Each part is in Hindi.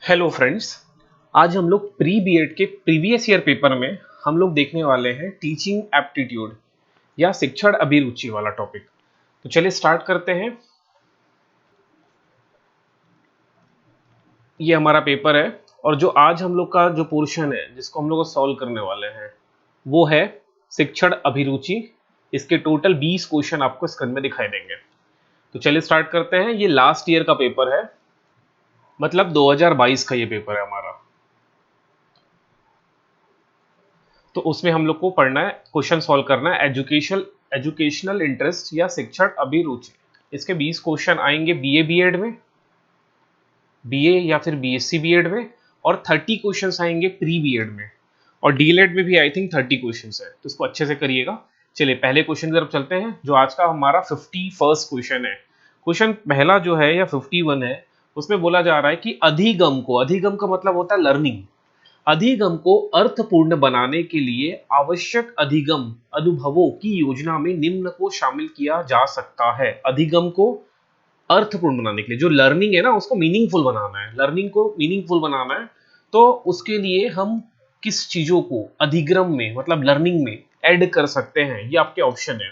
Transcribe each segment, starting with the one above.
Hello friends. आज हम लोग प्री बीएड के प्रीवियस ईयर पेपर में हम लोग देखने वाले हैं टीचिंग एप्टीट्यूड या शिक्षण अभिरुचि वाला टॉपिक। तो चलिए स्टार्ट करते हैं। ये हमारा पेपर है और जो आज हम लोग का जो पोर्शन है जिसको हम लोग सॉल्व करने वाले हैं वो है शिक्षण अभिरुचि। इसके टोटल 20 क्वेश्चन आपको स्क्रीन में दिखाई देंगे। तो चलिए स्टार्ट करते हैं। ये लास्ट ईयर का पेपर है, मतलब 2022 का ये पेपर है हमारा। तो उसमें हम लोग को पढ़ना है, क्वेश्चन सॉल्व करना है एजुकेशनल इंटरेस्ट या शिक्षण अभिरुचि। इसके 20 क्वेश्चन आएंगे बीए बीएड में, बीए या फिर बीएससी बीएड में, और 30 क्वेश्चंस आएंगे प्री बीएड में, और डीएलएड में भी आई थिंक 30 क्वेश्चंस है। तो इसको अच्छे से करिएगा। चलिए पहले क्वेश्चन की तरफ चलते हैं, जो आज का हमारा 51st क्वेश्चन है। क्वेश्चन पहला जो है या 51 है, उसमें बोला जा रहा है कि अधिगम का मतलब होता है लर्निंग। अधिगम को अर्थपूर्ण बनाने के लिए आवश्यक अधिगम अनुभवों की योजना में निम्न को शामिल किया जा सकता है। अधिगम को अर्थपूर्ण बनाने के लिए, जो लर्निंग है ना उसको मीनिंगफुल बनाना है, लर्निंग को मीनिंगफुल बनाना है, तो उसके लिए हम किस चीजों को अधिगम में मतलब लर्निंग में ऐड कर सकते हैं, ये आपके ऑप्शन है।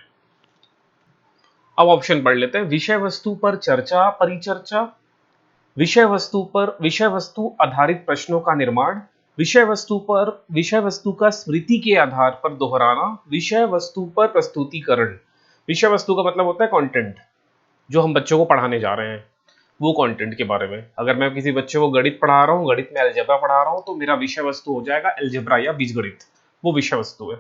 अब ऑप्शन पढ़ लेते हैं। विषय वस्तु पर चर्चा परिचर्चा, विषय वस्तु आधारित प्रश्नों का निर्माण, विषय वस्तु का स्मृति के आधार पर दोहराना, विषय वस्तु पर प्रस्तुतिकरण। विषय वस्तु का मतलब होता है कंटेंट, जो हम बच्चों को पढ़ाने जा रहे हैं वो कंटेंट के बारे में। अगर मैं किसी बच्चे को गणित पढ़ा रहा हूँ, गणित में अलजेब्रा पढ़ा रहा हूँ, तो मेरा विषय वस्तु हो जाएगा अलजेब्रा या बीजगणित, वो विषय वस्तु है।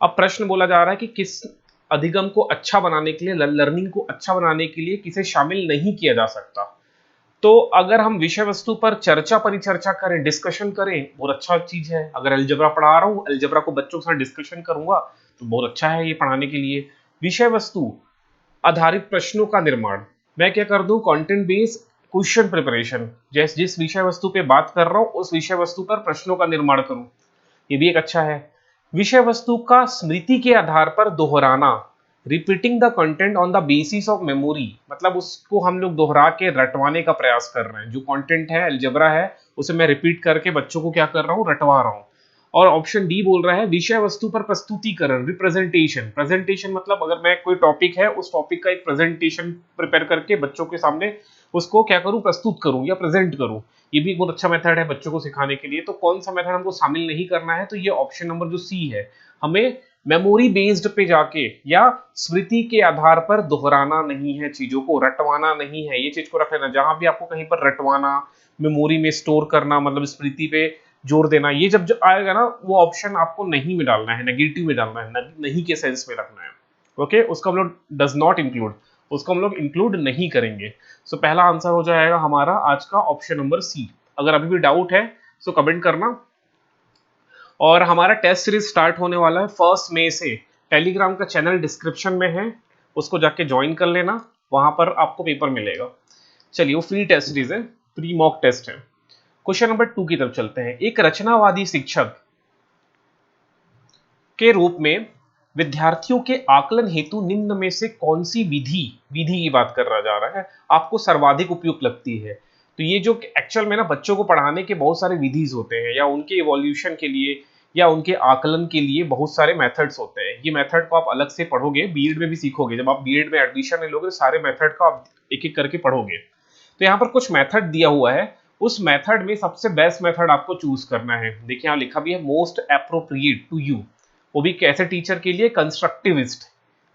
अब प्रश्न बोला जा रहा है कि किस अधिगम को अच्छा बनाने के लिए, लर्निंग को अच्छा बनाने के लिए किसे शामिल नहीं किया जा सकता। तो अगर हम विषय वस्तु पर चर्चा परिचर्चा करें, डिस्कशन करें, बहुत अच्छा चीज है। अगर अलजेब्रा पढ़ा रहा हूँ, अलजेब्रा को बच्चों के साथ डिस्कशन करूंगा तो बहुत अच्छा है ये पढ़ाने के लिए। विषय वस्तु आधारित प्रश्नों का निर्माण, मैं क्या कर दूं, कंटेंट बेस्ड क्वेश्चन प्रिपरेशन, जैसे जिस विषय वस्तु पे बात कर रहा हूं उस विषय वस्तु पर प्रश्नों का निर्माण करूं, ये भी एक अच्छा है। विषय वस्तु का स्मृति के आधार पर दोहराना, repeating the content on the basis of memory, मतलब उसको हम लोग दोहरा के रटवाने का प्रयास कर रहे हैं। जो कंटेंट है अलजेब्रा है उसे मैं रिपीट करके बच्चों को क्या कर रहा हूँ, रटवा रहा हूँ। और ऑप्शन डी बोल रहा है विषय वस्तु पर प्रस्तुतिकरण, रिप्रेजेंटेशन। प्रेजेंटेशन मतलब अगर मैं कोई टॉपिक है उस टॉपिक का एक प्रेजेंटेशन प्रिपेयर करके बच्चों के सामने उसको क्या करूं, प्रस्तुत करूं या प्रेजेंट करूं। ये भी एक बहुत अच्छा मेथड है बच्चों को सिखाने के लिए। तो कौन सा मेथड हमको शामिल नहीं करना है, तो ये ऑप्शन नंबर जो सी है, हमें मेमोरी बेस्ड पे जाके या स्मृति के आधार पर दोहराना नहीं है, चीजों को रटवाना नहीं है, ये चीज को रख लेना। जहां भी आपको कहीं पर रटवाना, मेमोरी में स्टोर करना, मतलब स्मृति पे जोर देना, ये जब जो आएगा ना वो ऑप्शन आपको नहीं में डालना है, नेगेटिव में डालना है, नहीं के सेंस में रखना है। ओके, उसको हम लोग डज नॉट इंक्लूड, उसको हम लोग इंक्लूड नहीं करेंगे। सो पहला आंसर हो जाएगा हमारा आज का ऑप्शन नंबर सी। अगर अभी भी डाउट है सो कमेंट करना। और हमारा टेस्ट सीरीज स्टार्ट होने वाला है 1 मई से। टेलीग्राम का चैनल डिस्क्रिप्शन में है, उसको जाके ज्वाइन कर लेना, वहां पर आपको पेपर मिलेगा। चलिए, वो फ्री टेस्ट सीरीज है, प्री मॉक टेस्ट है। क्वेश्चन नंबर 2 की तरफ चलते हैं। एक रचनावादी शिक्षक के रूप में विद्यार्थियों के आकलन हेतु निम्न में से कौन सी विधि विधि की बात कर रहा जा रहा है आपको सर्वाधिक उपयुक्त लगती है। तो ये जो एक्चुअल में ना बच्चों को पढ़ाने के बहुत सारे विधिज होते हैं, या उनके इवोल्यूशन के लिए या उनके आकलन के लिए बहुत सारे मेथड्स होते हैं। ये मेथड को आप अलग से पढ़ोगे, बीएड में भी सीखोगे। जब आप बीएड में एडमिशन ले लोगे सारे मेथड का आप एक एक करके पढ़ोगे। तो यहाँ पर कुछ मेथड दिया हुआ है, उस मेथड में सबसे बेस्ट मेथड आपको चूज करना है। देखिए यहाँ लिखा भी है मोस्ट एप्रोप्रिएट टू यू, वो भी कैसे टीचर के लिए, कंस्ट्रक्टिविस्ट,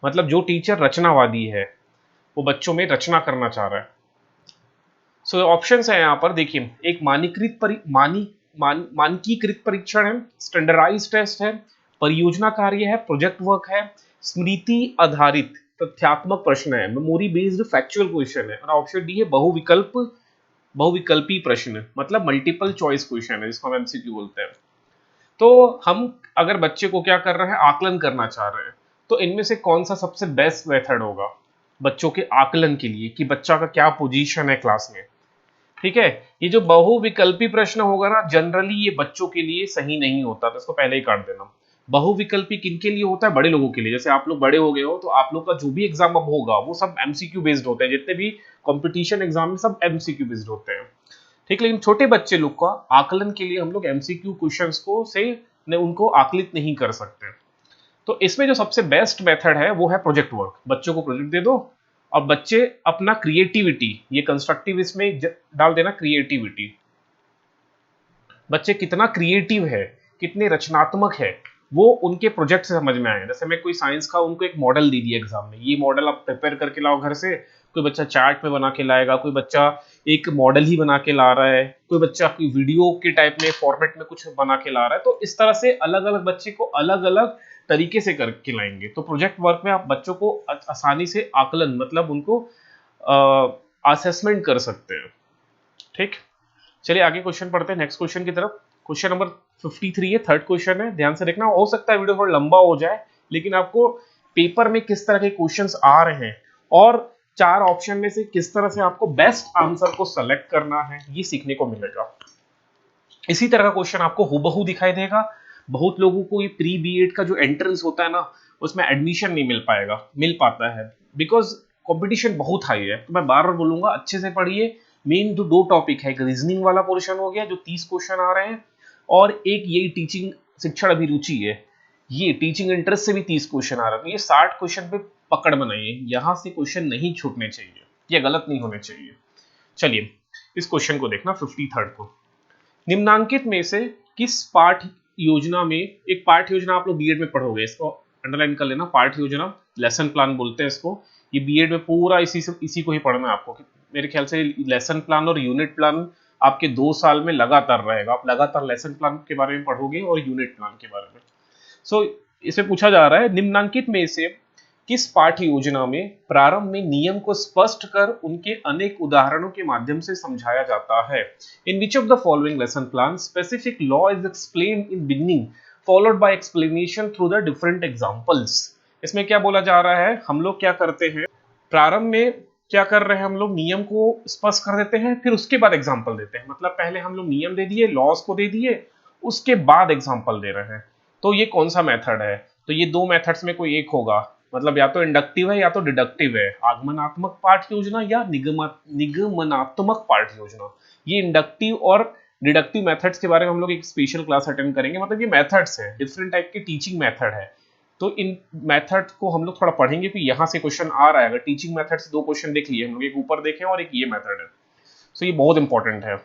मतलब जो टीचर रचनावादी है, वो बच्चों में रचना करना चाह रहा है। सो ऑप्शंस है यहाँ पर, देखिए एक मानकीकृत परीक्षण है, स्टैंडर्डाइज टेस्ट है, परियोजना कार्य है, प्रोजेक्ट वर्क है, स्मृति आधारित तथ्यात्मक प्रश्न है, मेमोरी बेस्ड फैक्चुअल क्वेश्चन है, और ऑप्शन डी है बहुविकल्पी प्रश्न, मतलब मल्टीपल चॉइस क्वेश्चन है, जिसको हम एमसीक्यू बोलते हैं। तो हम अगर बच्चे को क्या कर रहे हैं, आकलन करना चाह रहे हैं, तो इनमें से कौन सा सबसे बेस्ट मेथड होगा बच्चों के आकलन के लिए, कि बच्चा का क्या पोजीशन है क्लास में। ठीक है, ये जो बहुविकल्पी प्रश्न होगा ना, जनरली ये बच्चों के लिए सही नहीं होता, तो इसको पहले ही काट देना। बहुविकल्पी किनके लिए होता है, बड़े लोगों के लिए। जैसे आप लोग बड़े हो गए हो तो आप लोग का जो भी एग्जाम अब होगा वो सब एमसीक्यू बेस्ड होते हैं, जितने भी कंपटीशन एग्जाम में सब एमसीक्यू बेस्ड होते हैं। ठीक, लेकिन छोटे बच्चे लोग का आकलन के लिए हम लोग एमसीक्यू क्वेश्चंस को से उनको आकलित नहीं कर सकते। तो इसमें जो सबसे बेस्ट मेथड है वो है प्रोजेक्ट वर्क। बच्चों को प्रोजेक्ट दे दो और बच्चे अपना क्रिएटिविटी, ये कंस्ट्रक्टिव इसमें डाल देना क्रिएटिविटी, बच्चे कितना क्रिएटिव है, कितने रचनात्मक है, वो उनके प्रोजेक्ट से समझ में आए। जैसे मैं कोई साइंस का उनको एक मॉडल दे दिया एग्जाम में, ये मॉडल आप प्रिपेयर करके लाओ घर से, कोई बच्चा चार्ट में बना के लाएगा, कोई बच्चा एक मॉडल ही बना के ला रहा है, कोई बच्चा कोई वीडियो के टाइप में फॉर्मेट में कुछ बना के ला रहा है। तो इस तरह से अलग अलग बच्चे को अलग अलग तरीके से करके लाएंगे। तो प्रोजेक्ट वर्क में आप बच्चों को आसानी से आकलन मतलब उनको असेसमेंट कर सकते हैं। ठीक, चलिए आगे क्वेश्चन पढ़ते हैं, नेक्स्ट क्वेश्चन की तरफ। क्वेश्चन नंबर 53 है, थर्ड क्वेश्चन है, ध्यान से देखना। हो सकता है वीडियो थोड़ा लंबा हो जाए, लेकिन आपको पेपर में किस तरह के क्वेश्चंस आ रहे हैं और चार ऑप्शन में से किस तरह से आपको बेस्ट आंसर को सेलेक्ट करना है, ये सीखने को मिलेगा। इसी तरह का क्वेश्चन आपको हुबहू दिखाई देगा। बहुत लोगों को ये प्री बीएड का जो एंट्रेंस होता है ना, उसमें एडमिशन नहीं मिल पाता है, बिकॉज कंपटीशन बहुत हाई है। तो मैं बार बार बोलूंगा, अच्छे से पढ़िए। मेन जो दो टॉपिक है, एक रीजनिंग वाला पोर्शन हो गया जो 30 क्वेश्चन आ रहे हैं, और एक यही टीचिंग शिक्षण अभिरुचि है, ये टीचिंग इंटरेस्ट से भी 30 क्वेश्चन आ रहा है। तो ये 60 क्वेश्चन पे पकड़ बनाइए, यहां से क्वेश्चन नहीं छूटने चाहिए, ये गलत नहीं होने चाहिए। चलिए इस क्वेश्चन को देखना, 53 को। निम्नांकित में से किस पाठ योजना में, एक पाठ योजना आप लोग बीएड में पढ़ोगे, इसको अंडरलाइन कर लेना, पाठ योजना, लेसन प्लान बोलते हैं इसको। ये बीएड में पूरा इसी को ही पढ़ना है आपको। मेरे ख्याल से लेसन प्लान और यूनिट प्लान आपके 2 साल में लगातार रहेगा। आप लगातार लेसन प्लान के बारे में पढ़ोगे और यूनिट प्लान के बारे में। सो इसमें पूछा जा रहा है, निम्नांकित में से किस पाठ्य योजना में प्रारंभ में नियम को स्पष्ट कर उनके अनेक उदाहरणों के माध्यम से समझाया जाता है। In which of the following lesson plan specific law is explained in beginning followed by explanation through the different examples. इसमें क्या बोला जा रहा है, हम लोग क्या करते हैं, प्रारंभ में क्या कर रहे हैं, हम लोग नियम को स्पष्ट कर देते हैं, फिर उसके बाद एग्जाम्पल देते हैं। मतलब पहले हम लोग नियम दे दिए, लॉज को दे दिए, उसके बाद एग्जाम्पल दे रहे हैं। तो ये कौन सा मेथड है, तो ये दो मेथड्स में कोई एक होगा। मतलब या तो इंडक्टिव है या तो डिडक्टिव है, आगमनात्मक पाठ योजना या निगमनात्मक पाठ योजना। ये इंडक्टिव और डिडक्टिव मेथड्स के बारे में हम लोग एक स्पेशल क्लास अटेंड करेंगे। मतलब ये मेथड्स है, डिफरेंट टाइप के टीचिंग मेथड है। तो इन मेथड को हम लोग थोड़ा पढ़ेंगे कि यहाँ से क्वेश्चन आ रहा है। अगर टीचिंग मेथड से दो क्वेश्चन देख लिए हम लोग, एक ऊपर देखें और एक ये मेथड है, तो ये बहुत इंपॉर्टेंट है।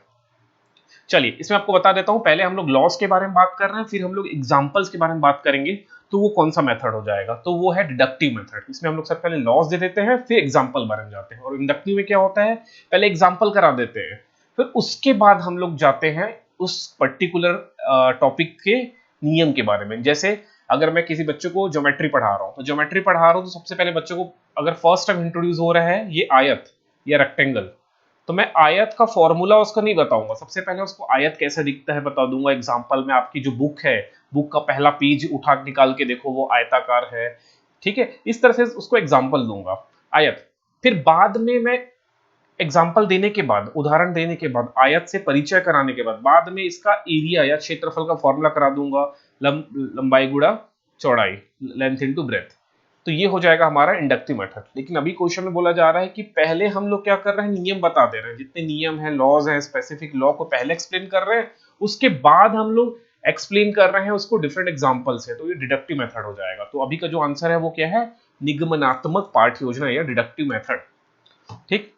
चलिए इसमें आपको बता देता हूं, पहले हम लोग लॉस के बारे में बात कर रहे हैं, फिर हम लोग एग्जांपल्स के बारे में बात करेंगे। तो वो कौन सा मेथड हो जाएगा, तो वो है डिडक्टिव मेथड। इसमें हम लोग सबसे पहले लॉस दे देते हैं, फिर एग्जांपल बारे में जाते हैं। और इंडक्टिव में क्या होता है, पहले एग्जांपल करा देते हैं, फिर उसके बाद हम लोग जाते हैं उस पर्टिकुलर टॉपिक के नियम के बारे में। जैसे अगर मैं किसी बच्चे को ज्योमेट्री पढ़ा रहा हूँ, तो सबसे पहले बच्चों को अगर फर्स्ट टाइम इंट्रोड्यूस हो रहा है ये आयत या रेक्टेंगल, तो मैं आयत का फॉर्मूला उसको नहीं बताऊंगा। सबसे पहले उसको आयत कैसे दिखता है बता दूंगा। एग्जांपल में आपकी जो बुक है, बुक का पहला पेज उठा निकाल के देखो, वो आयताकार है। ठीक है, इस तरह से उसको एग्जांपल दूंगा आयत। फिर बाद में मैं एग्जाम्पल देने के बाद, उदाहरण देने के बाद, आयत से परिचय कराने के बाद में इसका एरिया या क्षेत्रफल का फॉर्मूला करा दूंगा, लंबाई गुणा चौड़ाई, लेंथ इनटू ब्रेथ। तो ये हो जाएगा हमारा इंडक्टिव मेथड। लेकिन अभी क्वेश्चन में बोला जा रहा है कि पहले हम लोग क्या कर रहे हैं, नियम बता दे रहे हैं, जितने नियम हैं, लॉज हैं, स्पेसिफिक लॉ को पहले एक्सप्लेन कर रहे हैं, उसके बाद हम लोग एक्सप्लेन कर रहे हैं उसको डिफरेंट एग्जांपल से। तो ये डिडक्टिव मेथड हो जाएगा। तो अभी का जो आंसर है वो क्या है, निगमनात्मक पाठ योजना या डिडक्टिव मेथड। ठीक,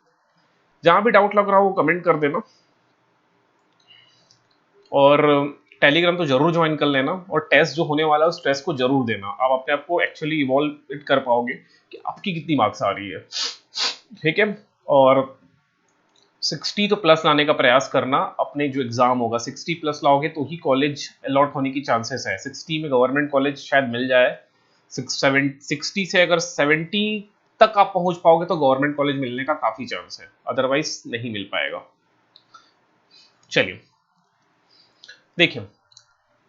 जहां भी डाउट लग रहा हो वो कमेंट कर देना, और टेलीग्राम तो जरूर ज्वाइन कर लेना, और टेस्ट जो होने वाला है उस टेस्ट को जरूर देना। आप अपने आप को एक्चुअली इवॉल्व कर पाओगे कि आपकी कितनी मार्क्स आ रही है। ठीक है, और 60 तो प्लस लाने का प्रयास करना। अपने जो एग्जाम होगा 60 प्लस लाओगे तो ही कॉलेज अलॉट होने की चांसेस है। 60 में गवर्नमेंट कॉलेज शायद मिल जाए, 60 से अगर 70 तक आप पहुंच पाओगे तो गवर्नमेंट कॉलेज मिलने का काफी चांस है, अदरवाइज नहीं मिल पाएगा। चलिए देखिए,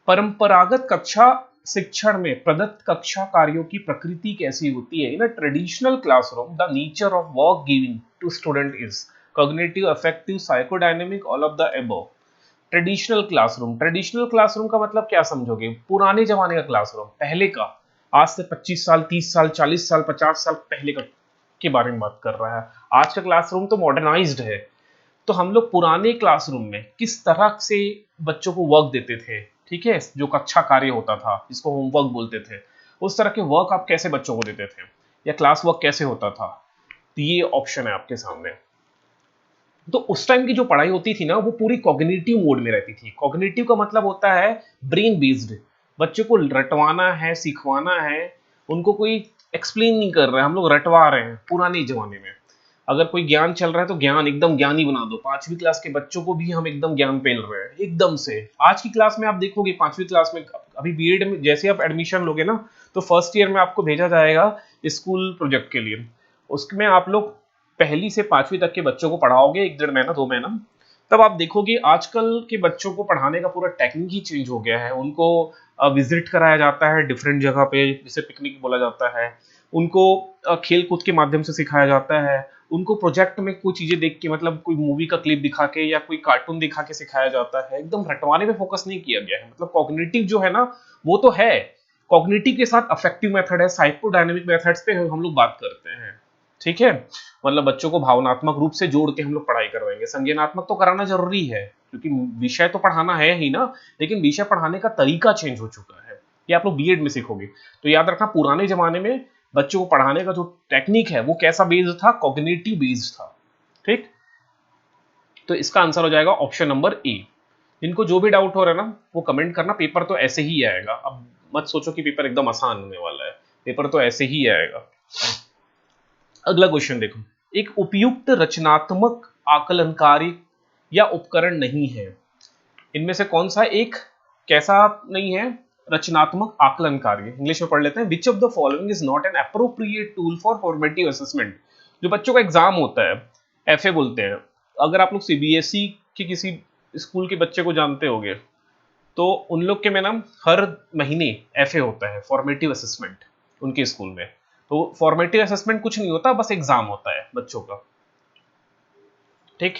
परंपरागत कक्षा शिक्षण में प्रदत्त कक्षा कार्यों की प्रकृति कैसी होती है। In a traditional classroom the nature of work giving to student is cognitive, affective, psychodynamic, all of the above. Traditional classroom का मतलब क्या समझोगे, पुराने जमाने का क्लासरूम, पहले का, आज से 25 साल, 30 साल, 40 साल, 50 साल पहले का के बारे में बात कर रहा है। आज का क्लासरूम तो मॉडर्नाइज्ड है, तो हम लोग पुराने क्लासरूम में किस तरह से बच्चों को वर्क देते थे, ठीक है, जो कक्षा कार्य होता था जिसको होमवर्क बोलते थे, उस तरह के वर्क आप कैसे बच्चों को देते थे या क्लास वर्क कैसे होता था। तो ये ऑप्शन है आपके सामने। तो उस टाइम की जो पढ़ाई होती थी ना वो पूरी कॉग्निटिव मोड में रहती थी। कॉग्निटिव का मतलब होता है ब्रेन बेस्ड। बच्चों को रटवाना है, सिखवाना है, उनको कोई एक्सप्लेन नहीं कर रहा है, हम लोग रटवा रहे हैं। पुराने जमाने में अगर कोई ज्ञान चल रहा है तो ज्ञान एकदम ज्ञानी बना दो। 5वीं क्लास के बच्चों को भी हम एकदम ज्ञान पेल रहे हैं एकदम से। आज की क्लास में आप देखोगे 5वीं क्लास में, अभी बीएड में जैसे आप एडमिशन लोगे ना तो फर्स्ट ईयर में आपको भेजा जाएगा स्कूल प्रोजेक्ट के लिए। उसमें आप लोग पहली से 5वीं तक के बच्चों को पढ़ाओगे 1 डेढ़ महीना 2 महीना। तब आप देखोगे आजकल के बच्चों को पढ़ाने का पूरा टेक्निक ही चेंज हो गया है। उनको विजिट कराया जाता है डिफरेंट जगह पे, जिसे पिकनिक बोला जाता है। उनको खेल कूद के माध्यम से सिखाया जाता है। उनको प्रोजेक्ट में कोई चीजें देख के, मतलब कोई मूवी का क्लिप दिखा के या कोई कार्टून दिखा के सिखाया जाता है। एकदम रटवाने पे फोकस नहीं किया गया है। मतलब कॉग्निटिव जो है ना वो तो है, कॉग्निटिव के साथ अफेक्टिव मेथड है, साइकोडायनेमिक मेथड्स पे हम लोग बात करते हैं, ठीक है। मतलब बच्चों को भावनात्मक रूप से जोड़ के हम लोग पढ़ाई करवाएंगे। संज्ञानात्मक तो कराना जरूरी है क्योंकि विषय तो पढ़ाना है ही ना, लेकिन विषय पढ़ाने का तरीका चेंज हो चुका है। ये आप लोग बीएड में सीखोगे। तो याद रखना पुराने जमाने में बच्चों को पढ़ाने का जो टेक्निक है वो कैसा बेस्ड था, कॉग्निटिव बेस्ड था, ठीक। तो इसका आंसर हो जाएगा ऑप्शन नंबर ए। जिनको जो भी डाउट हो रहा है ना वो कमेंट करना। पेपर तो ऐसे ही आएगा, अब मत सोचो कि पेपर एकदम आसान होने वाला है, पेपर तो ऐसे ही आएगा। अगला क्वेश्चन देखो। एक उपयुक्त रचनात्मक आकलन कार्य या उपकरण नहीं है, इनमें से कौन सा एक कैसा नहीं है? रचनात्मक आकलन कार्य। इंग्लिश में पढ़ लेते हैं। विच of the following is not an appropriate tool for formative assessment. जो बच्चों का एग्जाम होता है, एफए बोलते हैं। अगर आप लोग सीबीएसई के किसी स्कूल के बच्चे को जानते होगे तो उन लोग के में ना हर महीने एफए होता है, फॉर्मेटिव असेसमेंट, उनके स्कूल में। तो फॉर्मेटिव असेसमेंट कुछ नहीं होता, बस एग्जाम होता है बच्चों का, ठीक।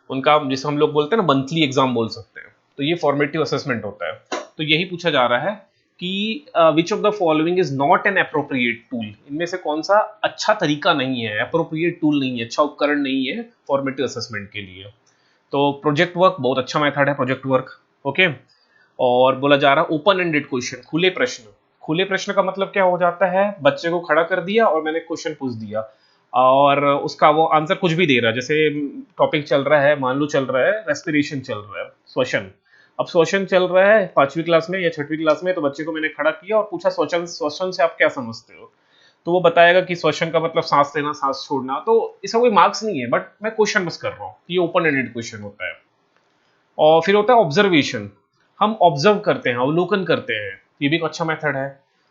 उनका जिसे हम लोग बोलते हैं ना मंथली एग्जाम बोल सकते हैं, तो ये फॉर्मेटिव असेसमेंट होता है। तो यही पूछा जा रहा है कि विच of the following is not an appropriate tool. इनमें से कौन सा अच्छा तरीका नहीं है, अप्रोप्रिएट टूल नहीं है, अच्छा उपकरण नहीं है फॉर्मेटिव असेसमेंट के लिए। तो प्रोजेक्ट वर्क बहुत अच्छा मेथड है, प्रोजेक्ट वर्क, ओके। और बोला जा रहा है ओपन एंडेड क्वेश्चन, खुले प्रश्न। खुले प्रश्न का मतलब क्या हो जाता है? बच्चे को खड़ा कर दिया और मैंने क्वेश्चन पूछ दिया और उसका वो आंसर कुछ भी दे रहा है। जैसे टॉपिक चल रहा है, मान लो चल रहा है रेस्पिरेशन, चल रहा है श्वसन। अब श्वसन चल रहा है 5वीं क्लास में या 6वीं क्लास में, तो बच्चे को मैंने खड़ा किया और पूछा श्वसन, श्वसन से आप क्या समझते हो? तो वो बताएगा कि श्वसन का मतलब सांस लेना, सांस छोड़ना। तो इसका कोई मार्क्स नहीं है, बट मैं क्वेश्चन बस कर रहा हूँ। ये ओपन एंडेड क्वेश्चन होता है। और फिर होता है ऑब्जर्वेशन। हम ऑब्जर्व करते हैं, अवलोकन करते हैं, ये भी एक अच्छा मेथड है।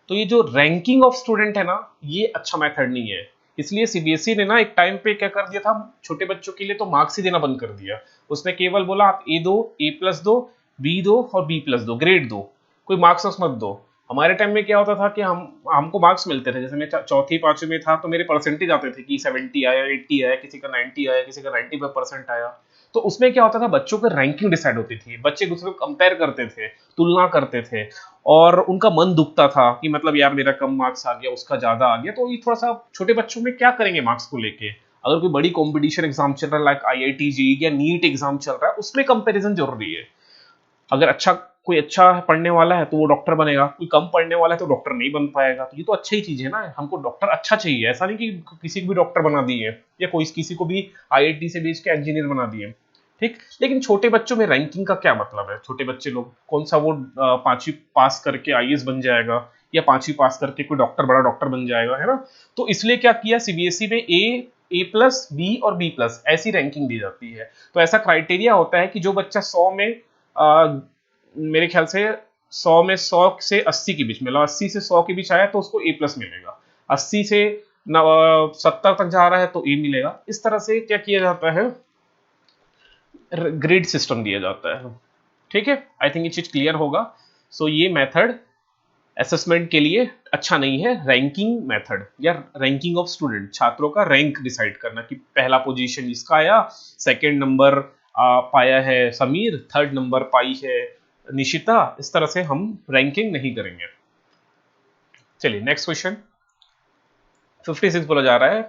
तो ये जो रैंकिंग ऑफ स्टूडेंट है ना, ये अच्छा मेथड नहीं है। इसलिए सीबीएसई ने ना एक टाइम पे क्या कर दिया था, छोटे बच्चों के लिए तो मार्क्स ही देना बंद कर दिया। उसने केवल बोला आप ए दो, ए प्लस दो, बी दो और बी प्लस दो, ग्रेड दो, कोई मार्क्स मत दो। हमारे टाइम में क्या होता था कि हमको मार्क्स मिलते थे। जैसे मैं चौथी 5वीं में था तो मेरे परसेंटेज आते थे कि 70 आया, 80 आया, किसी का 90 आया, किसी का 95% आया। तो उसमें क्या होता था, बच्चों की रैंकिंग डिसाइड होती थी। बच्चे एक दूसरे को कंपेयर करते थे, तुलना करते थे और उनका मन दुखता था कि मतलब यार मेरा कम मार्क्स आ गया, उसका ज्यादा आ गया। तो ये थोड़ा सा छोटे बच्चों में क्या करेंगे मार्क्स को लेके। अगर कोई बड़ी कॉम्पिटिशन एग्जाम चल रहा है लाइक आईआईटी जेईई या नीट एग्जाम चल रहा है, उसमें कंपैरिजन जरूरी है। अगर कोई अच्छा पढ़ने वाला है तो वो डॉक्टर बनेगा, कोई कम पढ़ने वाला है तो डॉक्टर नहीं बन पाएगा। तो ये तो अच्छी ही चीज है ना, हमको डॉक्टर अच्छा चाहिए। ऐसा नहीं कि किसी को भी डॉक्टर बना दिए या कोई किसी को भी आईआईटी से बेच के इंजीनियर बना दिए, ठीक। लेकिन छोटे बच्चों में रैंकिंग का क्या मतलब है? छोटे बच्चे लोग कौन सा वो 5वीं पास करके आईएएस बन जाएगा या 5वीं पास करके कोई डॉक्टर, बड़ा डॉक्टर बन जाएगा, है ना। तो इसलिए क्या किया सीबीएसई में ए प्लस, बी और बी प्लस ऐसी रैंकिंग दी जाती है। तो ऐसा क्राइटेरिया होता है कि जो बच्चा 100 में मेरे ख्याल से 100 में 100 से 80 के बीच में, 80 से 100 के बीच आया तो उसको ए प्लस मिलेगा। 80 से 70 तक जा रहा है तो ए मिलेगा। इस तरह से क्या किया जाता है, ग्रेड सिस्टम दिया जाता है, ठीक है। आई थिंक ये चीज क्लियर होगा। सो ये मेथड असेसमेंट के लिए अच्छा नहीं है, रैंकिंग मेथड या रैंकिंग ऑफ स्टूडेंट, छात्रों का रैंक डिसाइड करना कि पहला पोजीशन इसका आया, सेकंड नंबर पाया है समीर, थर्ड नंबर पाई है निशिता। इस तरह से हम रैंकिंग नहीं करेंगे। चलिए नेक्स्ट क्वेश्चन 56 बोला जा रहा है।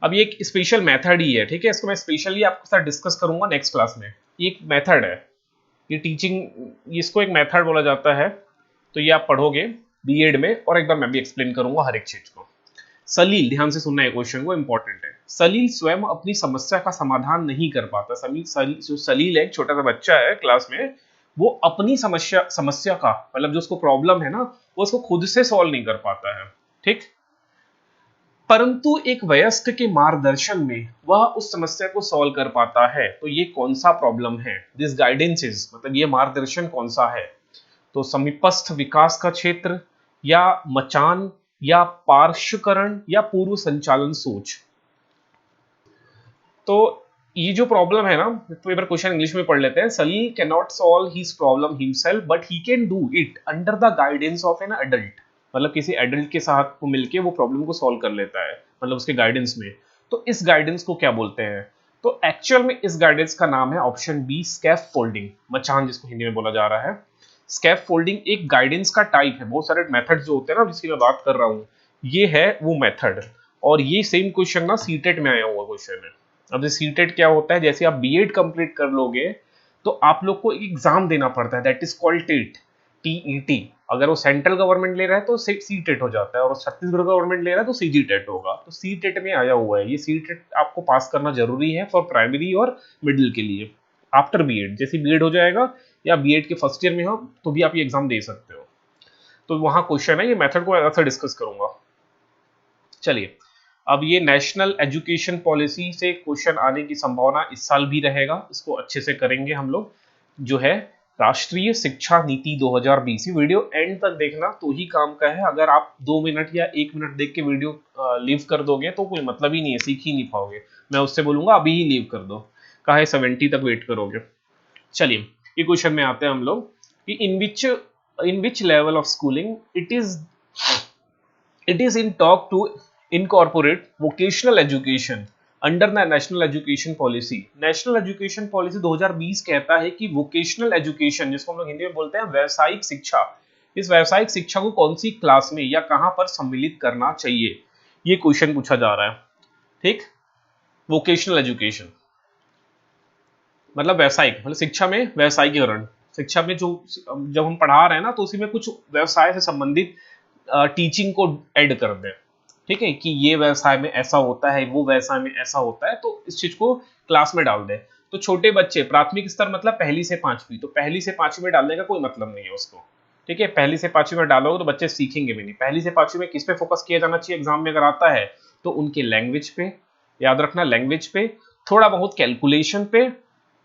अब ये एक स्पेशल मेथड ही है, ठीक है, इसको मैं स्पेशली आपके साथ डिस्कस करूंगा नेक्स्ट क्लास में। ये एक मेथड है, ये टीचिंग, इसको एक मेथड बोला जाता है। तो ये आप पढ़ोगे बीएड में, और एक बार मैं भी एक्सप्लेन करूंगा हर एक चीज को। सलील, ध्यान से सुनना है क्वेश्चन को, इंपॉर्टेंट है। सलील स्वयं अपनी समस्या का समाधान नहीं कर पाता। जो सलील है, एक छोटा सा बच्चा है क्लास में, वो अपनी समस्या समस्या का मतलब जो उसको प्रॉब्लम है ना, वो उसको खुद से सॉल्व नहीं कर पाता है, ठीक। परंतु एक वयस्क के मार्गदर्शन में वह उस समस्या को सॉल्व कर पाता है। तो ये कौन सा प्रॉब्लम है? दिस गाइडेंस इज, मतलब ये मार्गदर्शन कौन सा है? तो समीपस्थ विकास का क्षेत्र, या मचान, या पार्श्वकरण, या पूर्व संचालन सोच। तो ये जो प्रॉब्लम है ना, तो एक बार क्वेश्चन इंग्लिश में पढ़ लेते हैं। Salil can not solve his problem himself but he can do it under the guidance of an adult. मतलब किसी एडल्ट के साथ वो मिलके वो प्रॉब्लम को सॉल्व कर लेता है, मतलब उसके गाइडेंस में। तो इस गाइडेंस को क्या बोलते हैं? तो एक्चुअल में इस गाइडेंस का नाम है ऑप्शन बी, स्कैफ फोल्डिंग, मचान जिसको हिंदी में बोला जा रहा है। स्कैफ फोल्डिंग एक गाइडेंस का टाइप है। बहुत सारे मेथड जो होते हैं ना, जिसकी मैं बात कर रहा हूँ, ये है वो मेथड। और ये सेम क्वेश्चन ना सीटेट में आया हुआ क्वेश्चन है। अब सीटेट क्या होता है, जैसे आप बीएड कंप्लीट कर लोगे तो आप लोग को एक एग्जाम देना पड़ता है, that is called TET, TET. अगर वो सेंट्रल गवर्नमेंट ले रहा है तो सीटेट हो जाता है, और छत्तीसगढ़ गवर्नमेंट ले रहा है तो सीजीटेट होगा। तो सीटेट में आया हुआ है, ये सीटेट आपको पास करना जरूरी है फॉर प्राइमरी और मिडिल के लिए। आफ्टर बीएड, जैसे बीएड हो जाएगा या बीएड के फर्स्ट ईयर में हो तो भी आप ये एग्जाम दे सकते हो। तो वहां क्वेश्चन है, ये मेथड को अलग से डिस्कस करूंगा। चलिए, अब ये नेशनल एजुकेशन पॉलिसी से क्वेश्चन आने की संभावना इस साल भी रहेगा, इसको अच्छे से करेंगे हम लोग। जो है राष्ट्रीय शिक्षा नीति 2020। ये वीडियो एंड तक देखना तो ही काम का है। अगर आप 2 मिनट या 1 मिनट देख के वीडियो लीव कर दोगे तो कोई मतलब ही नहीं है, सीख ही नहीं पाओगे। मैं उससे बोलूंगा अभी ही लीव कर दो, काहे 70 तक वेट करोगे। चलिए, ये क्वेश्चन में आते हैं हम लोग कि in which level of schooling it is in talk to incorporate vocational education under the national education policy। National education policy 2020 कहता है कि वोकेशनल एजुकेशन, जिसको हम लोग हिंदी में बोलते हैं व्यावसायिक शिक्षा, इस व्यावसायिक शिक्षा को कौन सी क्लास में या कहां पर सम्मिलित करना चाहिए, ये क्वेश्चन पूछा जा रहा है, ठीक। वोकेशनल एजुकेशन मतलब व्यावसायिक, मतलब शिक्षा में व्यावसायिकरण। शिक्षा में जो जब हम पढ़ा रहे हैं ना, तो उसी में कुछ व्यवसाय से संबंधित टीचिंग को ऐड कर दें, ठीक है, कि ये व्यवसाय में ऐसा होता है, वो व्यवसाय में ऐसा होता है, तो इस चीज को क्लास में डाल दें। तो छोटे बच्चे, प्राथमिक स्तर मतलब पहली से पांचवी, तो पहली से पांचवी में डालने का कोई मतलब नहीं है उसको, ठीक है। पहली से पांचवी में डालोगे तो बच्चे सीखेंगे भी नहीं। पहली से पांचवी में किस पे फोकस किया जाना चाहिए एग्जाम में अगर आता है तो उनके लैंग्वेज पे, याद रखना लैंग्वेज पे, थोड़ा बहुत कैलकुलेशन पे,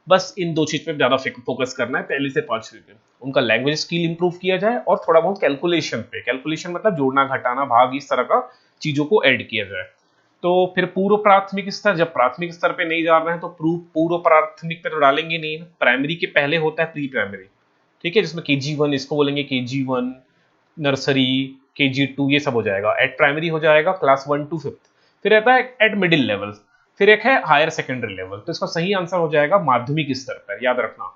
बस इन दो चीज पे ज्यादा फोकस करना है पहली से पांचवी पे। उनका लैंग्वेज स्किल इंप्रूव किया जाए और थोड़ा बहुत कैलकुलेशन पे, कैलकुलेशन मतलब जोड़ना घटाना भाग, इस तरह का चीजों को ऐड किया जाए। तो फिर पूर्व प्राथमिक स्तर, जब प्राथमिक स्तर पे नहीं जा रहे हैं तो पूर्व प्राथमिक पे तो डालेंगे नहीं। प्राइमरी के पहले होता है प्री प्राइमरी, ठीक है, जिसमें KG1 इसको बोलेंगे, KG1 नर्सरी, KG2 ये सब हो जाएगा। एट प्राइमरी हो जाएगा क्लास 1 to 5th। फिर रहता है एट मिडिल लेवल, फिर एक है हायर सेकेंडरी लेवल। तो इसका सही आंसर हो जाएगा माध्यमिक स्तर पर, याद रखना।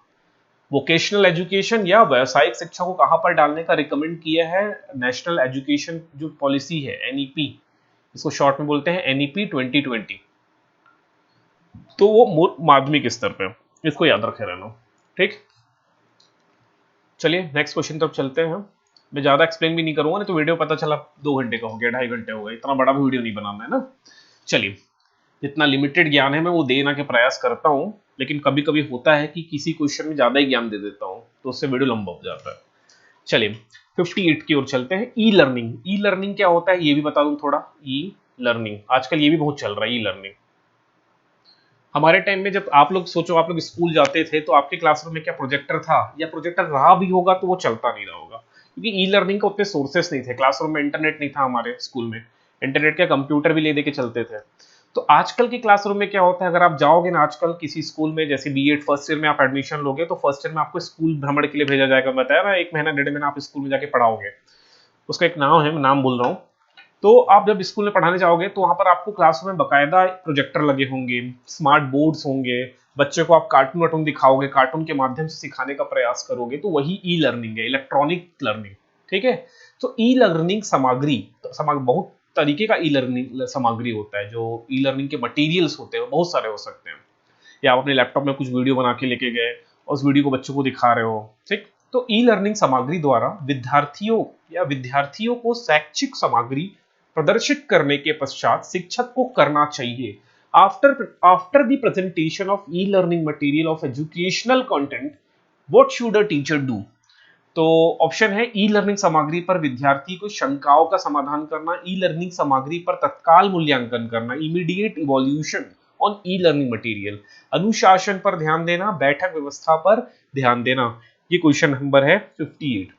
वोकेशनल एजुकेशन या व्यावसायिक शिक्षा को कहां पर डालने का रिकमेंड किया है नेशनल एजुकेशन जो पॉलिसी है, NEP, इसको शॉर्ट में बोलते हैं NEP 2020। तो वो माध्यमिक स्तर पे, इसको याद रखे रहना, ठीक। चलिए नेक्स्ट क्वेश्चन तरफ चलते हैं। मैं ज्यादा एक्सप्लेन भी नहीं करूंगा, नहीं तो वीडियो पता चला 2 घंटे का हो गया, 2.5 घंटे हो गए, इतना बड़ा भी वीडियो नहीं बनाना है ना। चलिए, जितना लिमिटेड ज्ञान है मैं वो देना के प्रयास करता हूँ, लेकिन कभी कभी होता है कि किसी क्वेश्चन में ज्यादा ही ज्ञान दे देता हूँ तो उससे वीडियो लंबा हो जाता है। चलिए 58 की ओर चलते हैं। ई लर्निंग, ई लर्निंग क्या होता है ये भी बता दूं थोड़ा। ई लर्निंग आजकल ये भी बहुत चल रहा है। ई लर्निंग हमारे टाइम में, जब आप लोग सोचो, आप लोग स्कूल जाते थे तो आपके क्लासरूम में क्या प्रोजेक्टर था, या प्रोजेक्टर रहा भी होगा तो वो चलता नहीं रहा होगा, क्योंकि ई लर्निंग का उतने सोर्सेस नहीं थे। क्लासरूम में इंटरनेट नहीं था, हमारे स्कूल में इंटरनेट का कंप्यूटर भी ले दे के चलते थे। तो आजकल के क्लासरूम में क्या होता है, अगर आप जाओगे ना आजकल किसी स्कूल में, जैसे बीएड फर्स्ट ईयर में आप एडमिशन लोगे तो फर्स्ट ईयर में आपको स्कूल भ्रमण के लिए भेजा जाएगा। बताया ना, 1 महीना 1.5 महीना आप स्कूल में जाके पढ़ाओगे, उसका एक नाम है, मैं नाम बोल रहा हूँ। तो आप जब स्कूल में पढ़ाने जाओगे तो वहां पर आपको क्लासरूम में बकायदा प्रोजेक्टर लगे होंगे, स्मार्ट बोर्ड्स होंगे, बच्चे को आप कार्टून वार्टून दिखाओगे, कार्टून के माध्यम से सिखाने का प्रयास करोगे, तो वही ई लर्निंग है, इलेक्ट्रॉनिक लर्निंग, ठीक है। तो ई लर्निंग सामग्री बहुत तरीके का ई लर्निंग सामग्री होता है। जो ई लर्निंग के मटेरियल्स होते हैं वो बहुत सारे हो सकते हैं। या आप अपने लैपटॉप में कुछ वीडियो बना के लेके गए और उस वीडियो को बच्चों को दिखा रहे हो, ठीक। तो ई लर्निंग सामग्री द्वारा विद्यार्थियों को शैक्षिक सामग्री प्रदर्शित करने के पश्चात शिक्षक को करना चाहिए। After the presentation of e learning material of educational content, what should a teacher do? तो ऑप्शन है ई लर्निंग सामग्री पर विद्यार्थी को शंकाओं का समाधान करना, ई लर्निंग सामग्री पर तत्काल मूल्यांकन करना, immediate evolution on e learning material, अनुशासन पर ध्यान देना, बैठक व्यवस्था पर ध्यान देना। ये क्वेश्चन नंबर है 58।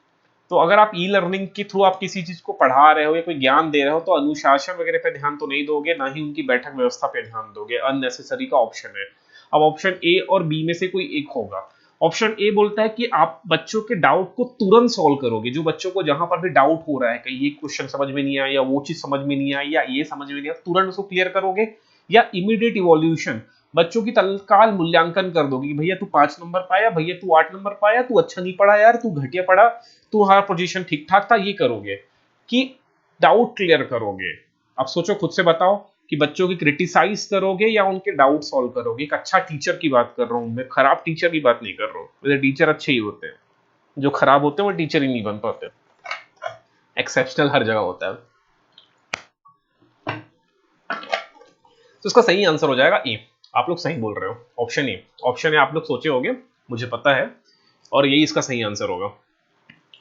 तो अगर आप ई लर्निंग के थ्रू आप किसी चीज को पढ़ा रहे हो या कोई ज्ञान दे रहे हो तो अनुशासन वगैरह पे ध्यान तो नहीं दोगे, ना ही उनकी बैठक व्यवस्था पे ध्यान दोगे। अननेसेसरी का ऑप्शन है। अब ऑप्शन ए और बी में से कोई एक होगा। ऑप्शन ए बोलता है कि आप बच्चों के डाउट को तुरंत सॉल्व करोगे। जो बच्चों को जहां पर भी डाउट हो रहा है कि ये क्वेश्चन समझ में नहीं आया या वो चीज समझ में नहीं आई या ये समझ में नहीं आया, तुरंत उसको क्लियर करोगे। या इमीडिएट इवोल्यूशन, बच्चों की तत्काल मूल्यांकन कर दोगे कि भैया तू 5 नंबर पाया, भैया तू 8 नंबर पाया, तू अच्छा नहीं पढ़ा यार, तू घटिया पढ़ा, तू हर पोजीशन ठीक ठाक था। ये करोगे कि डाउट क्लियर करोगे। अब सोचो, खुद से बताओ कि बच्चों की क्रिटिसाइज करोगे या उनके डाउट सॉल्व करोगे। एक अच्छा टीचर की बात कर रहा हूं मैं, खराब टीचर की बात नहीं कर रहा हूं। वैसे टीचर अच्छे ही होते हैं, जो खराब होते हैं वो टीचर ही नहीं बन पाते। एक्सेप्शनल हर जगह होता है। तो इसका सही आंसर हो जाएगा ए। आप लोग सही बोल रहे हो, ऑप्शन ए। ऑप्शन ए आप लोग सोचे होंगे, मुझे पता है, और यही इसका सही आंसर होगा।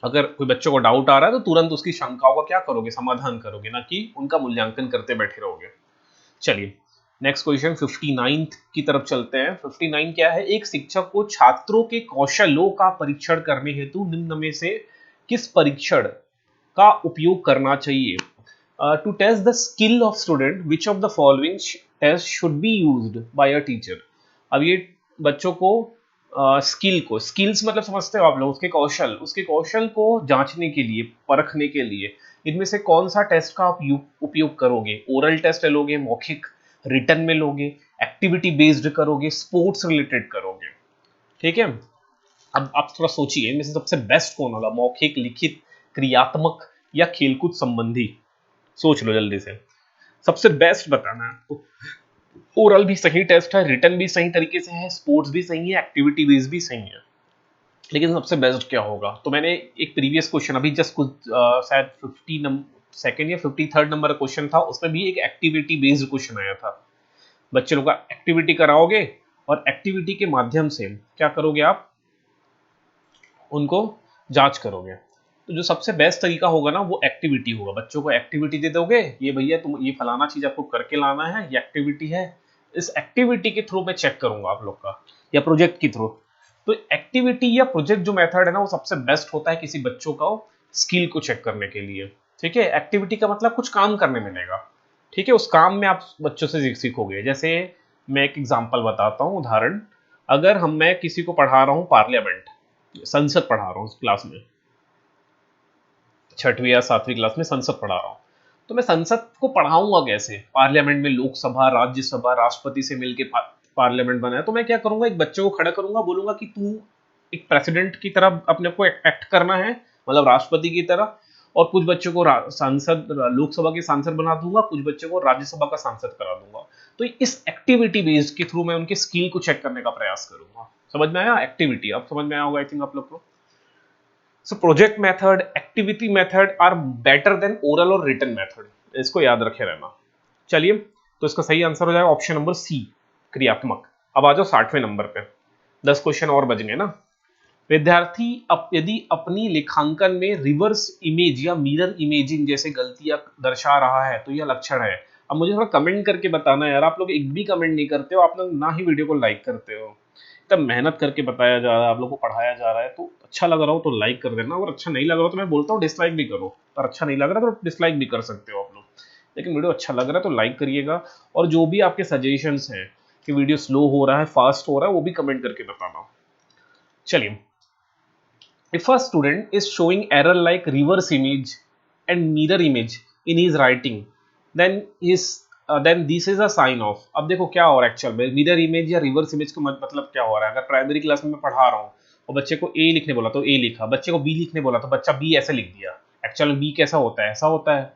अगर कोई बच्चों को डाउट आ रहा है तो तुरंत उसकी शंकाओं का क्या करोगे, समाधान करोगे, ना कि उनका मूल्यांकन करते बैठे रहोगे। चलिए नेक्स्ट क्वेश्चन 59 की तरफ चलते हैं। 59 क्या है? एक शिक्षक को छात्रों के कौशलों का परीक्षण करने हेतु निम्न में से किस परीक्षण का उपयोग करना चाहिए? To test the skill of student, which of the following test should be used by a teacher? अब ये बच्चों को स्किल को, स्किल्स मतलब समझते हो आप लोग, उसके कौशल को जांचने के लिए, परखने के लिए इनमें से कौन सा टेस्ट का आप उपयोग करोगे? ओरल टेस्ट लोगे, मौखिक रिटर्न में लोगे, एक्टिविटी बेस्ड करोगे, स्पोर्ट्स रिलेटेड करोगे? ठीक है। अब आप थोड़ा सोचिए, इनमें से सबसे बेस्ट कौन होगा? मौखिक, लिखित, क्रियात्मक या खेलकूद संबंधी? सोच लो जल्दी से, सबसे बेस्ट बताना है आपको। ओरल भी सही टेस्ट है, रिटर्न भी सही तरीके से है, स्पोर्ट्स भी सही है, एक्टिविटी बेस्ड भी सही है, लेकिन सबसे बेस्ट क्या होगा? तो मैंने एक प्रीवियस क्वेश्चन अभी जस्ट कुछ शायद 52nd या 53rd नंबर क्वेश्चन था, उसमें भी एक एक्टिविटी बेस्ड क्वेश्चन आया था। बच्चे लोग का एक्टिविटी कराओगे और एक्टिविटी के माध्यम से क्या करोगे आप? उनको जांच करोगे। तो जो सबसे बेस्ट तरीका होगा ना वो एक्टिविटी होगा। बच्चों को एक्टिविटी दे दोगे, ये भैया तुम ये फलाना चीज आपको करके लाना है, ये एक्टिविटी है, इस एक्टिविटी के थ्रू मैं चेक करूंगा आप लोग का, या प्रोजेक्ट के थ्रू। तो एक्टिविटी या प्रोजेक्ट जो मेथड है ना वो सबसे बेस्ट होता है किसी बच्चों का स्किल को चेक करने के लिए। ठीक है, एक्टिविटी का मतलब कुछ काम करने मिलेगा। ठीक है, उस काम में आप बच्चों से सीखोगे। जैसे मैं एक एग्जांपल बताता हूँ, उदाहरण। अगर मैं किसी को पढ़ा रहा हूँ पार्लियामेंट, संसद पढ़ा रहा हूँ क्लास में, 6वीं या 7वीं क्लास में संसद पढ़ा रहा हूँ, तो मैं संसद को पढ़ाऊंगा कैसे? पार्लियामेंट में लोकसभा, राज्यसभा, राष्ट्रपति से मिलकर पार्लियामेंट बना है। तो मैं क्या करूंगा, एक बच्चे को खड़ा करूंगा, बोलूंगा कि तू एक प्रेसिडेंट की तरह अपने को एक्ट करना है, मतलब राष्ट्रपति की तरह, और कुछ बच्चों को सांसद, लोकसभा के सांसद बना दूंगा, कुछ बच्चों को राज्यसभा का सांसद करा दूंगा। तो इस एक्टिविटी बेस्ड के थ्रू मैं उनके स्किल को चेक करने का प्रयास करूंगा। समझ में आया? एक्टिविटी अब समझ में आया होगा आई थिंक आप लोग को। So project method, activity method are better than oral और रिटन मेथड, इसको याद रखे रहना। चलिए, तो इसका सही आंसर हो जाएगा ऑप्शन नंबर सी, क्रियात्मक। अब आ जाओ 60वें नंबर पे, 10 क्वेश्चन और बच गए ना। विद्यार्थी यदि अपनी लेखांकन में रिवर्स इमेज या मिरर इमेजिंग जैसे गलतियां दर्शा रहा है तो यह लक्षण है। अब मुझे थोड़ा कमेंट करके बताना यार, आप लोग एक भी कमेंट नहीं करते हो, आप लोग ना ही वीडियो को लाइक करते हो। तब मेहनत करके बताया जा रहा है, आप लोग को पढ़ाया जा रहा है, तो अच्छा लग रहा हो तो लाइक कर देना, और अच्छा नहीं लग रहा हो तो मैं बोलता हूँ डिसलाइक भी करो, पर अच्छा नहीं लग रहा तो डिसलाइक भी कर सकते हो आप लोग, लेकिन वीडियो अच्छा लग रहा है तो लाइक करिएगा। और जो भी आपके सजेशंस हैं कि वीडियो स्लो हो रहा है, फास्ट हो रहा है, वो भी कमेंट करके बताना। चलिए, if a student is showing error like reverse image and mirror image in his writing, then this is a sign of। अब देखो क्या हो रहा है एक्चुअल में, मिरर इमेज या रिवर्स इमेज का मतलब क्या हो रहा है। अगर प्राइमरी क्लास में मैं पढ़ा रहा हूँ और बच्चे को ए लिखने बोला तो ए लिखा, बच्चे को बी लिखने बोला तो बच्चा बी ऐसे लिख दिया। एक्चुअल में बी कैसा होता है? ऐसा होता है।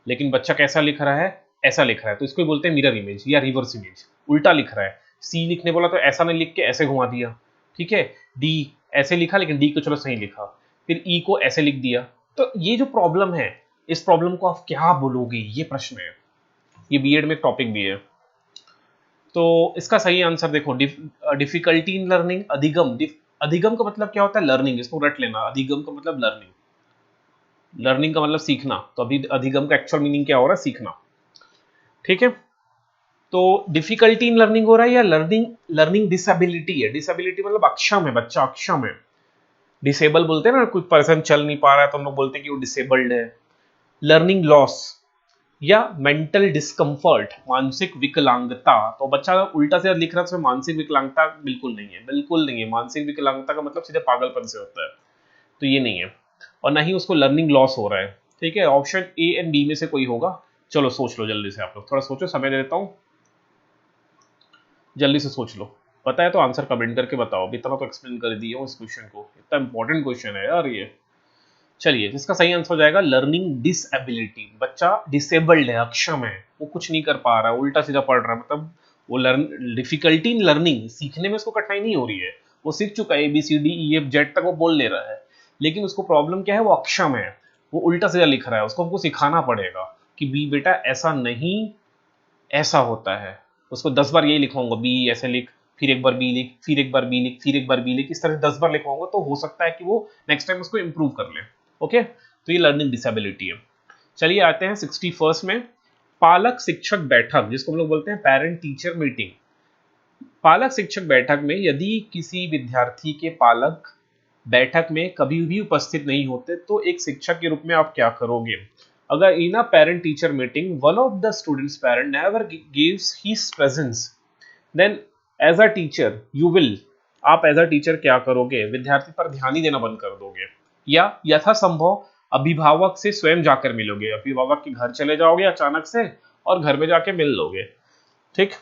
लेकिन बच्चा कैसा लिख रहा है, ऐसा लिख रहा है, तो इसको बोलते हैं मिरर इमेज या रिवर्स इमेज, उल्टा लिख रहा है। सी लिखने बोला तो ऐसा नहीं लिख के ऐसे घुमा दिया, ठीक है। डी ऐसे लिखा, लेकिन डी को चलो सही लिखा, फिर ई को ऐसे लिख दिया। तो ये जो प्रॉब्लम है, इस प्रॉब्लम को आप क्या बोलोगे, ये प्रश्न है। ये बीएड में टॉपिक भी है। तो इसका सही आंसर देखो, डिफिकल्टी इन लर्निंग, अधिगम। अधिगम का मतलब क्या होता है, लर्निंग, इसको रट लेना। अधिगम का मतलब लर्निंग, लर्निंग का मतलब सीखना। तो अभी अधिगम का एक्चुअल मीनिंग क्या हो रहा है, सीखना, ठीक है। तो डिफिकल्टी इन लर्निंग हो रहा है या लर्निंग लर्निंग डिसेबिलिटी है। डिसेबिलिटी मतलब अक्षम है, बच्चा अक्षम है। डिसेबल बोलते हैं ना, कोई पर्सन चल नहीं पा रहा है तो हम लोग बोलते हैं कि वो डिसेबल्ड है। लर्निंग लॉस या मेंटल डिस्कम्फर्ट, मानसिक विकलांगता। तो बच्चा उल्टा से लिख रहा है तो मानसिक विकलांगता बिल्कुल नहीं है, बिल्कुल नहीं है। मानसिक विकलांगता का मतलब सीधे पागलपन से होता है, तो ये नहीं है। और ना ही उसको लर्निंग लॉस हो रहा है, ठीक है। ऑप्शन ए एंड बी में से कोई होगा। चलो सोच लो जल्दी से, आप लोग थोड़ा सोचो, समय दे देता हूं, जल्दी से सोच लो। पता है तो आंसर कमेंट करके बताओ। अभी इतना तो एक्सप्लेन कर दिया हूँ इस क्वेश्चन को, इतना इंपॉर्टेंट क्वेश्चन है यार ये। चलिए, इसका सही आंसर हो जाएगा लर्निंग डिसएबिलिटी। बच्चा डिसेबल्ड है, अक्षम है, वो कुछ नहीं कर पा रहा है, उल्टा सीधा पढ़ रहा है। मतलब वो लर्न डिफिकल्टी इन लर्निंग, सीखने में उसको कठिनाई नहीं हो रही है, वो सीख चुका है, ABCD E F Z तक वो बोल ले रहा है। लेकिन उसको प्रॉब्लम क्या है, वो अक्षम है, वो उल्टा सीधा लिख रहा है। उसको हमको सिखाना पड़ेगा कि बी बेटा ऐसा नहीं, ऐसा होता है। उसको 10 बार यही लिखवाऊंगा, बी ऐसे लिख, फिर एक बार बी लिख, फिर एक बार बी लिख, फिर एक बार बी लिख, इस तरह से 10 बार लिखवाऊंगा, तो हो सकता है कि वो नेक्स्ट टाइम उसको इंप्रूव कर ले। ओके, तो ये लर्निंग डिसेबिलिटी है। चलिए आते हैं 61 में, पालक शिक्षक बैठक, जिसको हम लोग बोलते हैं पेरेंट टीचर मीटिंग। पालक शिक्षक बैठक में यदि किसी विद्यार्थी के पालक बैठक में कभी भी उपस्थित नहीं होते, तो एक शिक्षक के रूप में आप क्या करोगे। अगर in a parent teacher meeting one of the students parent never gives his presence, then as a teacher you will, आप एज अ टीचर क्या करोगे, विद्यार्थी पर ध्यान ही देना बंद कर दोगे, या यथासंभव अभिभावक से स्वयं जाकर मिलोगे, अभिभावक के घर चले जाओगे अचानक से और घर में जाके मिल लोगे, ठीक।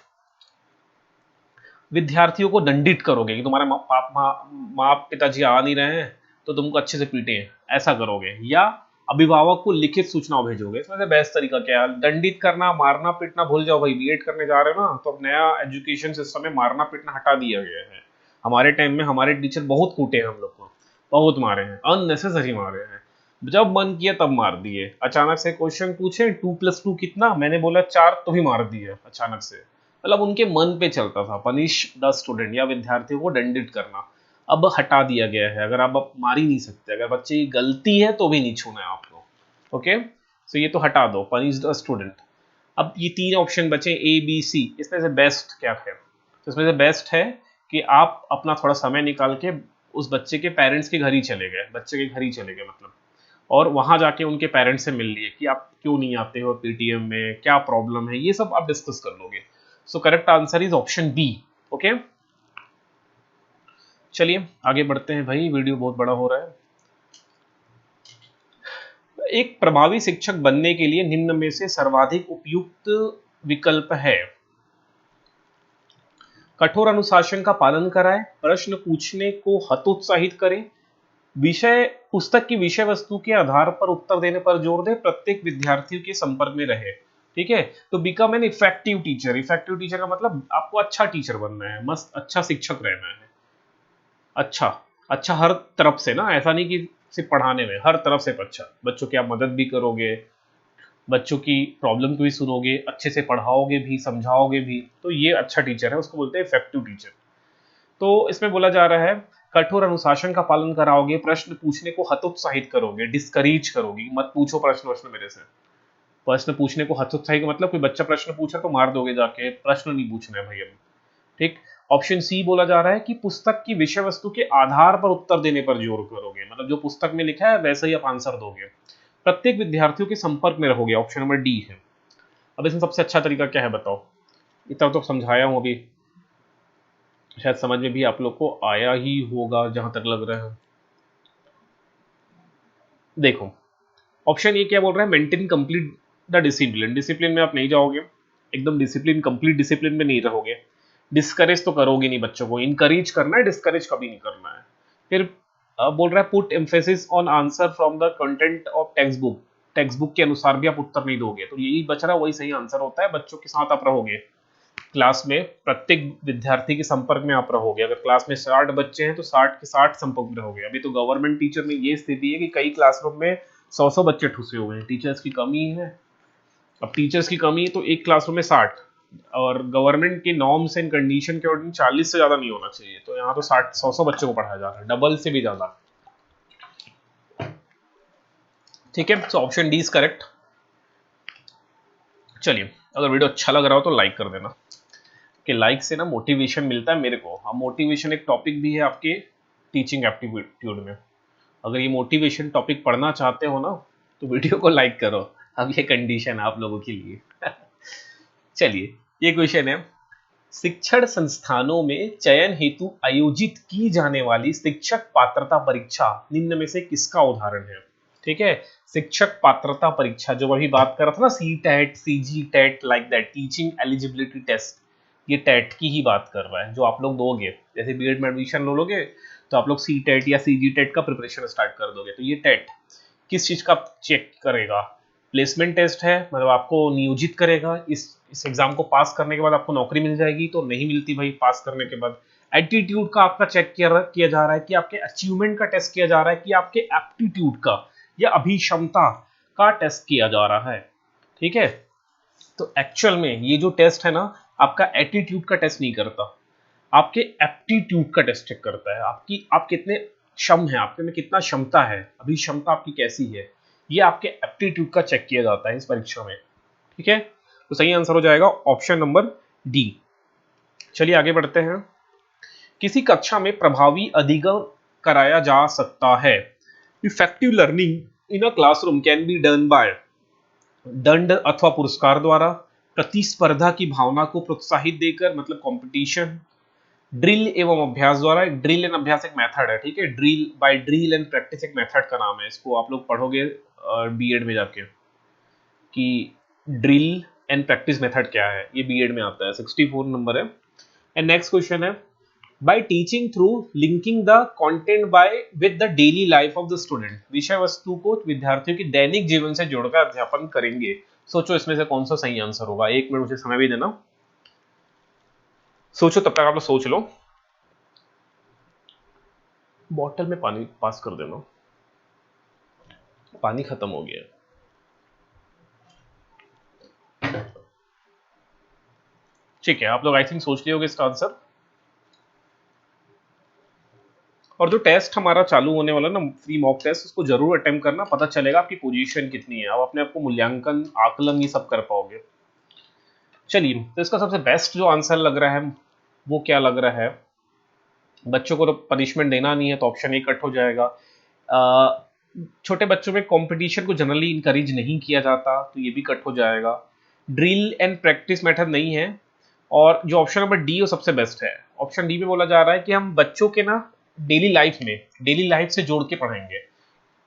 विद्यार्थियों को दंडित करोगे कि तुम्हारे माँ पिताजी आ नहीं रहे हैं तो तुमको अच्छे से पीटे, ऐसा करोगे, या अभिभावक को लिखित सूचना भेजोगे। इसमें से बेस्ट तरीका क्या है, दंडित करना, मारना पीटना भूल जाओ भाई, बीएड करने जा रहे हो ना, तो अब नया एजुकेशन सिस्टम में मारना पीटना हटा दिया गया है। हमारे टाइम में हमारे टीचर बहुत कूटे हैं, हम लोग को बहुत मारे हैं, अननेसेसरी मारे हैं। जब मन किया तब मार दिए। अचानक से क्वेश्चन पूछे 2+2 कितना, मैंने बोला 4, तो भी मार दिए अचानक से। मतलब उनके मन पे चलता था, पनिश द स्टूडेंट, या विद्यार्थियों को दंडित करना। अब हटा दिया गया है, अगर आप अब मार ही नहीं सकते, अगर बच्चे की गलती है तो भी नहीं छूना है आपको। ओके, सो ये तो हटा दो, पनिश द स्टूडेंट। अब ये 3 ऑप्शन बचे ABC, इसमें से बेस्ट क्या है, तो इसमें से बेस्ट है कि आप अपना थोड़ा समय निकाल के उस बच्चे के पेरेंट्स के घर ही चले गए, बच्चे के घर ही चले गए मतलब, और वहां जाके उनके पेरेंट्स से मिल लिए कि आप क्यों नहीं आते हो पीटीएम में, क्या प्रॉब्लम है, ये सब आप डिस्कस कर लोगे। So correct answer is option B. Okay, चलिए आगे बढ़ते हैं भाई, वीडियो बहुत बड़ा हो रहा है। एक प्रभावी शिक्षक बनने के लिए निम्न में से सर्वाधिक उपयुक्त विकल्प है। कठोर अनुशासन का पालन कराएं, प्रश्न पूछने को हतोत्साहित करें, विषय पुस्तक की विषय वस्तु के आधार पर उत्तर देने पर जोर दें, प्रत्येक विद्यार्थियों के संपर्क में रहे। ठीक है, तो become an effective teacher. Effective teacher का मतलब आपको अच्छा टीचर बनना है, मस्त अच्छा शिक्षक रहना है। अच्छा, अच्छा हर तरफ से ना, ऐसा नहीं कि सिर्फ पढ़ाने में, हर तरफ से अच्छा। बच्चों की आप मदद भी करोगे, बच्चों की प्रॉब्लम को भी सुनोगे, अच्छे से पढ़ाओगे भी, समझाओगे भी, तो ये अच्छा टीचर है, उसको बोलते हैं इफेक्टिव टीचर। तो इसमें बोला जा रहा है कठोर अनुशासन का पालन कराओगे, प्रश्न पूछने को हतोत्साहित करोगे, डिस्करेज करोगे, मत पूछो प्रश्न मेरे से। प्रश्न पूछने को हतोत्साहित मतलब कोई बच्चा प्रश्न पूछा तो मार दोगे जाके, प्रश्न नहीं पूछना है भाई अब, ठीक। ऑप्शन सी बोला जा रहा है कि पुस्तक की विषय वस्तु के आधार पर उत्तर देने पर जोर करोगे, मतलब जो पुस्तक में लिखा है वैसे ही आप आंसर दोगे, प्रत्येक विद्यार्थियों के संपर्क में रहोगे, ऑप्शन नंबर डी है। अब इसमें सबसे अच्छा तरीका क्या है बताओ, इतना तो समझाया हूं अभी, शायद समझ में भी आप लोग को आया ही होगा जहां तक लग रहा है। देखो, ऑप्शन ए क्या बोल रहा है, maintain complete the discipline. Discipline में आप नहीं जाओगे, एकदम डिसिप्लिन, कंप्लीट डिसिप्लिन में नहीं रहोगे। डिस्करेज तो करोगे नहीं बच्चों को, इनकरेज करना है, डिस्करेज कभी नहीं करना है। फिर बोल रहा है put emphasis on answer from the content of text book. Text book के अनुसार भी आप उत्तर नहीं दोगे, तो यही बच रहा वही सही आंसर होता है। बच्चों के साथ आप रहोगे, क्लास में प्रत्येक विद्यार्थी के संपर्क में आप रहोगे। अगर क्लास में 60 बच्चे हैं तो 60 के 60 संपर्क में रहोगे। अभी तो गवर्नमेंट टीचर में ये स्थिति है कि कई क्लासरूम में 100 बच्चे ठुसे हुए हैं, टीचर्स की कमी है। अब टीचर्स की कमी है तो एक क्लासरूम में 60, और गवर्नमेंट के नॉर्म्स एंड कंडीशन के अकॉर्डिंग 40 से ज्यादा नहीं होना चाहिए, तो यहाँ तो 100 बच्चों को पढ़ाया जा रहा है, डबल से भी ज्यादा। ठीक है, so option D is correct. चलिए, अगर वीडियो अच्छा लग रहा हो तो लाइक कर देना, कि लाइक से ना मोटिवेशन मिलता है मेरे को। अब मोटिवेशन एक टॉपिक भी है आपके टीचिंग एप्टीट्यूड में। अगर ये मोटिवेशन टॉपिक पढ़ना चाहते हो ना तो वीडियो को लाइक करो। अब ये कंडीशन है आप लोगों के लिए। चलिए, ये क्वेश्चन है, शिक्षण संस्थानों में चयन हेतु आयोजित की जाने वाली शिक्षक पात्रता परीक्षा निम्न में से किसका उदाहरण है? ठीक है, शिक्षक पात्रता परीक्षा जो अभी बात कर रहा था ना, C TET, C G TET, like that, teaching eligibility test, ये टेट की ही बात कर रहा है जो आप लोग दोगे। जैसे बीएड में एडमिशन लोगे तो आप लोग सी टेट या सी जी टेट का प्रिपरेशन स्टार्ट कर दोगे। तो ये टेट किस चीज का चेक करेगा? प्लेसमेंट टेस्ट है, मतलब आपको नियोजित करेगा। इस एग्जाम को पास करने के बाद आपको नौकरी मिल जाएगी, तो नहीं मिलती भाई पास करने के बाद। एटीट्यूड का आपका चेक किया जा रहा है, कि आपके अचीवमेंट का टेस्ट किया जा रहा है, कि आपके एप्टीट्यूड का या अभिक्षमता का टेस्ट किया जा रहा है। ठीक है, तो एक्चुअल में ये जो टेस्ट है ना, आपका एटीट्यूड का टेस्ट नहीं करता, आपके एप्टीट्यूड का टेस्ट चेक करता है। आप कितने क्षम है, आपके में कितना क्षमता है, अभी क्षमता आपकी कैसी है, ये आपके एप्टीट्यूड का चेक किया जाता है इस परीक्षा में। ठीक है, तो सही आंसर हो जाएगा ऑप्शन नंबर डी। चलिए आगे बढ़ते हैं। किसी कक्षा में प्रभावी अधिगम कराया जा सकता है। Effective learning in a classroom can be done by दंड अथवा पुरस्कार द्वारा, प्रतिस्पर्धा की भावना को प्रोत्साहित देकर, मतलब कंपटीशन, ड्रिल एवं अभ्यास द्वारा। ड्रिल एंड अभ्यास एक मेथड है, ठीक है, drill by drill and practice एक मेथड का नाम है। इसको आप लोग पढ़ोगे बीएड में जाके कि ड्रिल एंड प्रैक्टिस मेथड क्या है, ये बीएड में आता है, 64 नंबर है। एंड नेक्स्ट क्वेश्चन है, bye teaching through linking the content bye with the daily life of the student, विषय वस्तु को विद्यार्थियों के दैनिक जीवन से जोड़कर अध्यापन करेंगे। सोचो इसमें से कौन सा सही आंसर होगा। एक मिनट मुझे समय भी देना, सोचो, तब तक आप लोग सोच लो। बॉटल में पानी पास कर देना, पानी खत्म हो गया। ठीक है, आप लोग आई थिंक सोच लिए होंगे इसका आंसर। और जो टेस्ट हमारा चालू होने वाला ना, फ्री मॉक टेस्ट, उसको जरूर अटेम्प्ट करना, पता चलेगा आपकी पोजीशन कितनी है। आप अपने आप को मूल्यांकन, आकलन, ये सब कर पाओगे। चलिए, तो इसका सबसे बेस्ट जो आंसर लग रहा है वो क्या लग रहा है? बच्चों को तो पनिशमेंट देना नहीं है, तो ऑप्शन ए कट हो जाएगा। छोटे बच्चों में कंपटीशन को जनरली इनकरेज नहीं किया जाता, तो ये भी कट हो जाएगा। ड्रिल एंड प्रैक्टिस मेथड नहीं है। और जो ऑप्शन नंबर डी वो सबसे बेस्ट है। ऑप्शन डी में बोला जा रहा है कि हम बच्चों के ना डेली लाइफ से जोड़ के पढ़ाएंगे।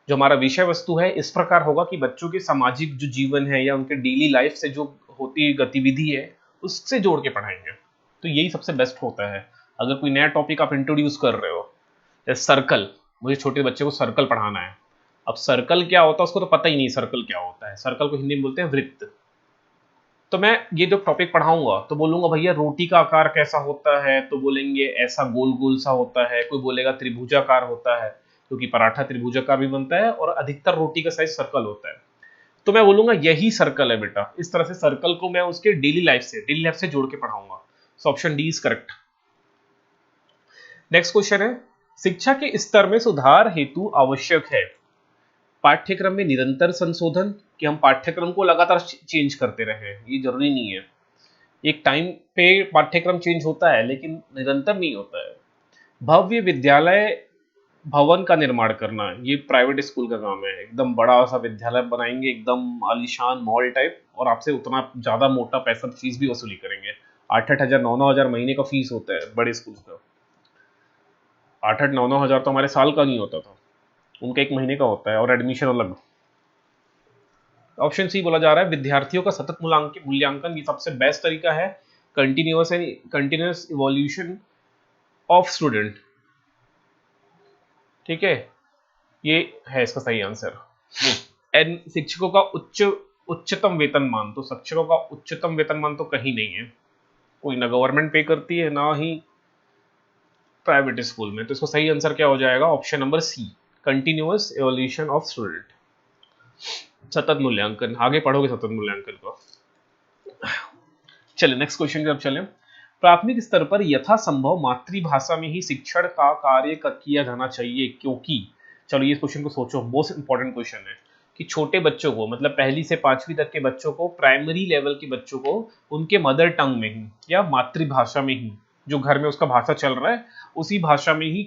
जो हमारा विषय वस्तु है इस प्रकार होगा कि बच्चों के सामाजिक जो जीवन है या उनके डेली लाइफ से जो होती गतिविधि है उससे जोड़ के पढ़ाएंगे, तो यही सबसे बेस्ट होता है। अगर कोई नया टॉपिक आप इंट्रोड्यूस कर रहे हो, जैसे सर्कल, मुझे छोटे बच्चे को सर्कल पढ़ाना है। अब सर्कल क्या होता है उसको तो पता ही नहीं, सर्कल क्या होता है, सर्कल को हिंदी में बोलते हैं वृत्त। तो मैं ये जो टॉपिक पढ़ाऊंगा तो बोलूंगा भैया रोटी का आकार कैसा होता है, तो बोलेंगे ऐसा गोल गोल सा होता है। कोई बोलेगा त्रिभुजाकार होता है, क्योंकि पराठा त्रिभुजाकार भी बनता है और अधिकतर रोटी का साइज सर्कल होता है। तो मैं बोलूंगा यही सर्कल है बेटा। इस तरह से सर्कल को मैं उसके डेली लाइफ से जोड़ के पढ़ाऊंगा। So option D is correct. Next question है, शिक्षा के स्तर में सुधार हेतु आवश्यक है पाठ्यक्रम में निरंतर संशोधन, कि हम पाठ्यक्रम को लगातार चेंज करते रहे, ये जरूरी नहीं है। एक टाइम पे पाठ्यक्रम चेंज होता है लेकिन निरंतर नहीं होता है। भव्य विद्यालय भवन का निर्माण करना, ये प्राइवेट स्कूल का काम है। एकदम बड़ा सा विद्यालय बनाएंगे, एकदम आलीशान मॉल टाइप, और आपसे उतना ज्यादा मोटा पैसा फीस भी वसूली करेंगे। 8-8 हजार 9-9 हजार महीने का फीस होता है बड़े स्कूल का। 8-8 9-9 हजार तो हमारे साल का नहीं होता था, उनका एक महीने का होता है, और एडमिशन अलग। ऑप्शन सी बोला जा रहा है, विद्यार्थियों का सतत मूल्यांकन, ये सबसे बेस्ट तरीका है। Continuous evolution of student. ठीक है, ये है इसका सही आंसर। एन शिक्षकों का उच्चतम वेतनमान, तो शिक्षकों का उच्चतम वेतनमान तो कहीं नहीं है, कोई ना गवर्नमेंट पे करती है ना ही प्राइवेट स्कूल में। तो इसको सही आंसर क्या हो जाएगा, option number C, continuous evolution of student, सतत मूल्यांकन। आगे पढ़ोगे सतत मूल्यांकन को। चलिए नेक्स्ट क्वेश्चन की तरफ चलें। प्राथमिक स्तर पर यथासंभव मातृभाषा में ही शिक्षण का कार्य किया जाना चाहिए, क्योंकि, चलो ये क्वेश्चन को सोचो, मोस्ट इंपॉर्टेंट क्वेश्चन है कि छोटे बच्चों को, मतलब पहली से पांचवी तक के बच्चों को, प्राइमरी लेवल के बच्चों को उनके मदर टंग में ही या मातृभाषा में ही, जो घर में उसका भाषा चल रहा है उसी भाषा में ही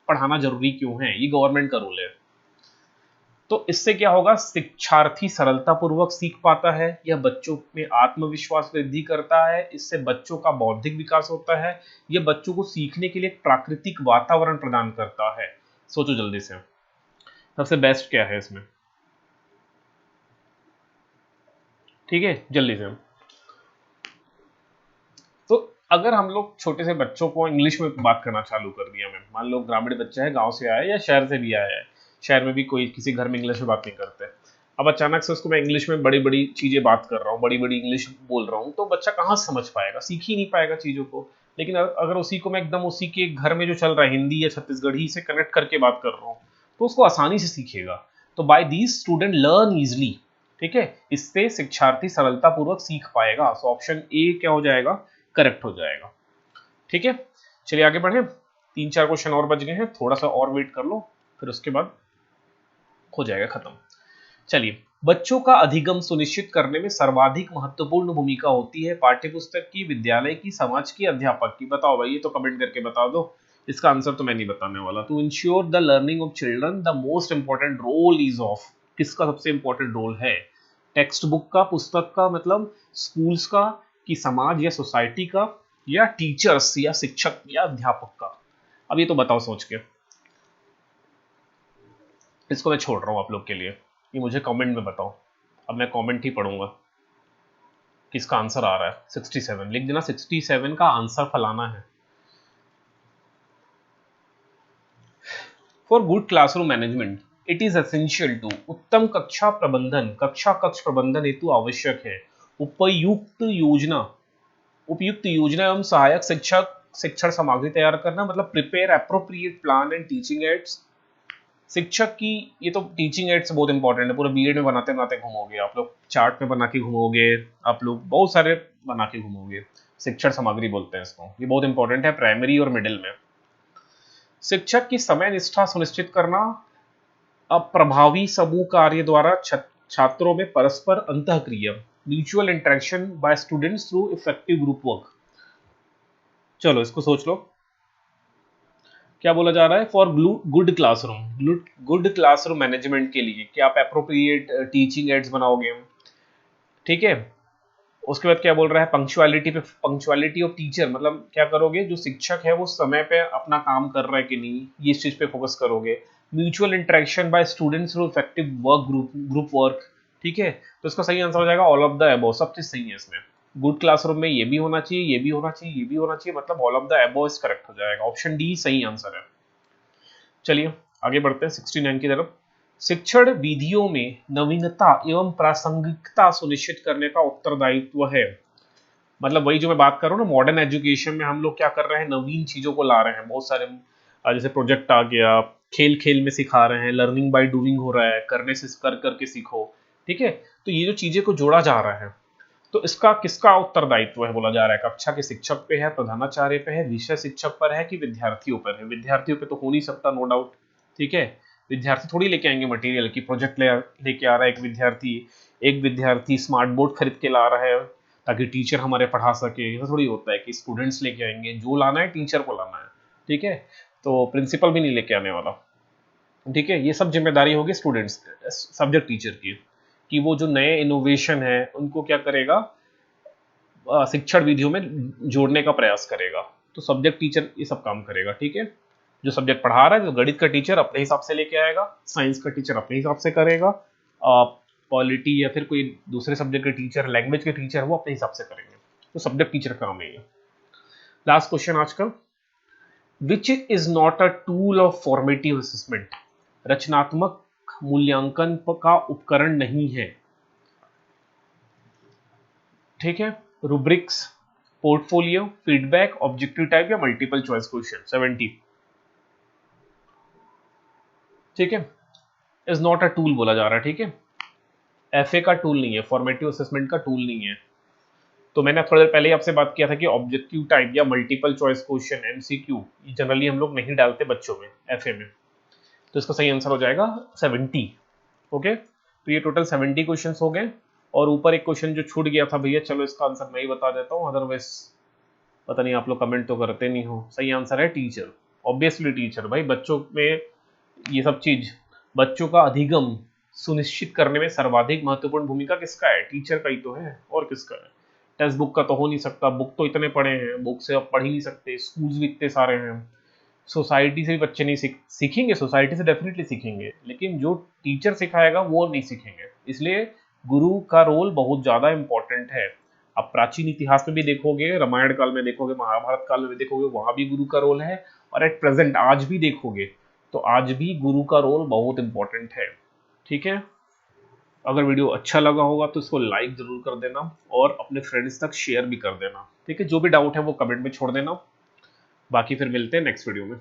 पढ़ाना जरूरी क्यों है, ये गवर्नमेंट का रूल है। तो इससे क्या होगा, शिक्षार्थी सरलता पूर्वक सीख पाता है, यह बच्चों में आत्मविश्वास वृद्धि करता है, इससे बच्चों का बौद्धिक विकास होता है, यह बच्चों को सीखने के लिए एक प्राकृतिक वातावरण प्रदान करता है। सोचो जल्दी से, सबसे बेस्ट क्या है इसमें, ठीक है जल्दी से। तो अगर हम लोग छोटे से बच्चों को इंग्लिश में बात करना चालू कर दिया, मैं मान लो ग्रामीण बच्चा है, गांव से आया है या शहर से भी आया है, शहर में भी कोई किसी घर में इंग्लिश में बात नहीं करते, अब अचानक से उसको मैं इंग्लिश में बड़ी बड़ी चीजें बात कर रहा हूँ, बड़ी बड़ी इंग्लिश बोल रहा हूँ, तो बच्चा कहाँ से समझ पाएगा, सीख ही नहीं पाएगा चीजों को। लेकिन अगर उसी को मैं एकदम उसी के घर में जो चल रहा है हिंदी या छत्तीसगढ़ी से कनेक्ट करके बात कर रहा हूँ, तो उसको आसानी से सीखेगा। तो by these student learn easily, ठीक है, इससे शिक्षार्थी सरलता पूर्वक सीख पाएगा। सो ऑप्शन ए क्या हो जाएगा, करेक्ट हो जाएगा। ठीक है, चलिए आगे बढ़े, 3-4 क्वेश्चन और बच गए हैं, थोड़ा सा और वेट कर लो, फिर उसके बाद हो जाएगा खत्म। चलिए, बच्चों का अधिगम सुनिश्चित करने में सर्वाधिक महत्वपूर्ण भूमिका होती है पाठ्यपुस्तक की, विद्यालय की, समाज की, अध्यापक की। बताओ भाई, ये तो कमेंट करके बता दो, इसका आंसर तो मैं नहीं बताने वाला। To ensure the learning of children the most important role is of, किसका सबसे इंपॉर्टेंट रोल है, टेक्स्ट बुक का, पुस्तक का, मतलब स्कूल्स का, कि समाज या सोसाइटी का, या टीचर्स या शिक्षक या अध्यापक का। अब ये तो बताओ सोच के, इसको मैं छोड़ रहा हूं आप लोग के लिए, ये मुझे कमेंट में बताओ। अब मैं कमेंट ही पढ़ूंगा, किसका आंसर आ रहा है। 67 लिख देना, 67 का आंसर फलाना है। For good classroom management it is essential to, उत्तम कक्षा प्रबंधन, कक्षा कक्ष प्रबंधन हेतु आवश्यक है उपयुक्त योजना एवं सहायक शिक्षक शिक्षण सामग्री तैयार करना, मतलब prepare appropriate plan and teaching ads. शिक्षक की, ये तो टीचिंग एड्स बहुत इंपॉर्टेंट है, पूरा बीएड में बनाते बनाते घूमोगे आप लोग, चार्ट में बना के घूमोगे आप लोग, बहुत सारे बना के घूमोगे, शिक्षण सामग्री बोलते हैं इसको, ये बहुत इंपॉर्टेंट है प्राइमरी और मिडिल में। शिक्षक की समय निष्ठा सुनिश्चित करना, अब प्रभावी समूह कार्य द्वारा छात्रों में परस्पर अंतःक्रिया, mutual interaction by students through effective group work. चलो इसको सोच लो, क्या बोला जा रहा है, फॉर गुड क्लासरूम मैनेजमेंट के लिए कि आप अप्रोप्रिएट टीचिंग एड्स बनाओगे, ठीक है। उसके बाद क्या बोल रहा है, पंक्चुअलिटी ऑफ टीचर, मतलब क्या करोगे, जो शिक्षक है वो समय पे अपना काम कर रहा है कि नहीं, ये इस चीज पे फोकस करोगे। Mutual interaction by students through effective work group work, ठीक है। तो इसका सही आंसर हो जाएगा ऑल ऑफ द अबव, सब चीज सही है इसमें। गुड क्लासरूम में ये भी होना चाहिए, ये भी होना चाहिए, ये भी होना चाहिए, मतलब all of the above is correct हो जाएगा, ऑप्शन डी सही आंसर है। चलिए आगे बढ़ते हैं 69 की तरफ। शिक्षण विधियों में नवीनता एवं प्रासंगिकता सुनिश्चित करने का उत्तरदायित्व है, मतलब वही जो मैं बात कर रहा हूँ ना, मॉडर्न एजुकेशन में हम लोग क्या कर रहे हैं, नवीन चीजों को ला रहे हैं, बहुत सारे जैसे प्रोजेक्ट आ गया, खेल खेल में सिखा रहे हैं, लर्निंग बाय डूइंग हो रहा है, करने से कर करके सीखो, ठीक है। तो ये जो चीजें को जोड़ा जा रहा है, तो इसका किसका उत्तरदायित्व है बोला जा रहा है, कक्षा के शिक्षक पे है, प्रधानाचार्य पे है, विषय शिक्षक पर है, कि विद्यार्थियों पर है। विद्यार्थियों पे तो हो नहीं सकता, नो डाउट, ठीक है। विद्यार्थी थोड़ी लेके आएंगे मटेरियल की, प्रोजेक्ट लेके आ रहा है एक विद्यार्थी स्मार्ट बोर्ड खरीद के ला रहा है ताकि टीचर हमारे पढ़ा सके, ऐसा थोड़ी होता है कि स्टूडेंट्स लेके आएंगे, जो लाना है टीचर को लाना है, ठीक है। तो प्रिंसिपल भी नहीं लेके आने वाला, ठीक है। ये सब जिम्मेदारी होगी स्टूडेंट्स, सब्जेक्ट टीचर की, कि वो जो नए इनोवेशन है उनको क्या करेगा, शिक्षण विधियों में जोड़ने का प्रयास करेगा। तो सब्जेक्ट टीचर ये सब काम करेगा, ठीक है। जो सब्जेक्ट पढ़ा रहा है, तो गणित का टीचर अपने हिसाब से लेके आएगा, साइंस का टीचर अपने हिसाब से करेगा, पॉलिटी या फिर कोई दूसरे सब्जेक्ट के टीचर, लैंग्वेज के टीचर, वो अपने हिसाब से करेंगे। तो सब्जेक्ट टीचर काम है ये। लास्ट क्वेश्चन आज का, which is not a tool of formative assessment, रचनात्मक मूल्यांकन का उपकरण नहीं है। ठीक है, rubrics, portfolio, feedback, objective type या मल्टीपल चॉइस क्वेश्चन 70। ठीक है, इज नॉट अ टूल बोला जा रहा है। ठीक है, एफए का टूल नहीं है, फॉर्मेटिव असेसमेंट का टूल नहीं है। तो मैंने थोड़ी देर पहले ही आपसे बात किया था कि ऑब्जेक्टिव टाइप या multiple choice question MCQ generally हम लोग नहीं डालते बच्चों में एफए में। तो इसका सही आंसर हो जाएगा 70। ओके, तो ये टोटल 70 क्वेश्चन हो गए। और ऊपर एक क्वेश्चन जो छूट गया था भैया, चलो इसका आंसर मैं ही बता देता हूँ, अदरवाइज पता नहीं आप लोग कमेंट तो करते नहीं हो। सही आंसर है टीचर, ऑब्वियसली टीचर। भाई बच्चों में ये सब चीज, बच्चों का अधिगम सुनिश्चित करने में सर्वाधिक महत्वपूर्ण भूमिका किसका है? टीचर का ही तो है, और किसका है? टेक्स्ट बुक का तो हो नहीं सकता, बुक तो इतने पढ़े हैं, बुक से अब पढ़ ही नहीं सकते, स्कूल्स भी इतने सारे हैं। सोसाइटी से भी बच्चे नहीं सीखेंगे, सोसाइटी से डेफिनेटली सीखेंगे, लेकिन जो टीचर सिखाएगा वो नहीं सीखेंगे। इसलिए गुरु का रोल बहुत ज़्यादा इंपॉर्टेंट है। आप प्राचीन इतिहास में भी देखोगे, रामायण काल में देखोगे, महाभारत काल में भी देखोगे, वहाँ भी गुरु का रोल है। और एट प्रेजेंट आज भी देखोगे तो आज भी गुरु का रोल बहुत इंपॉर्टेंट है। ठीक है, अगर वीडियो अच्छा लगा होगा तो इसको लाइक जरूर कर देना और अपने फ्रेंड्स तक शेयर भी कर देना। ठीक है, जो भी डाउट है वो कमेंट में छोड़ देना। बाकी फिर मिलते हैं नेक्स्ट वीडियो में।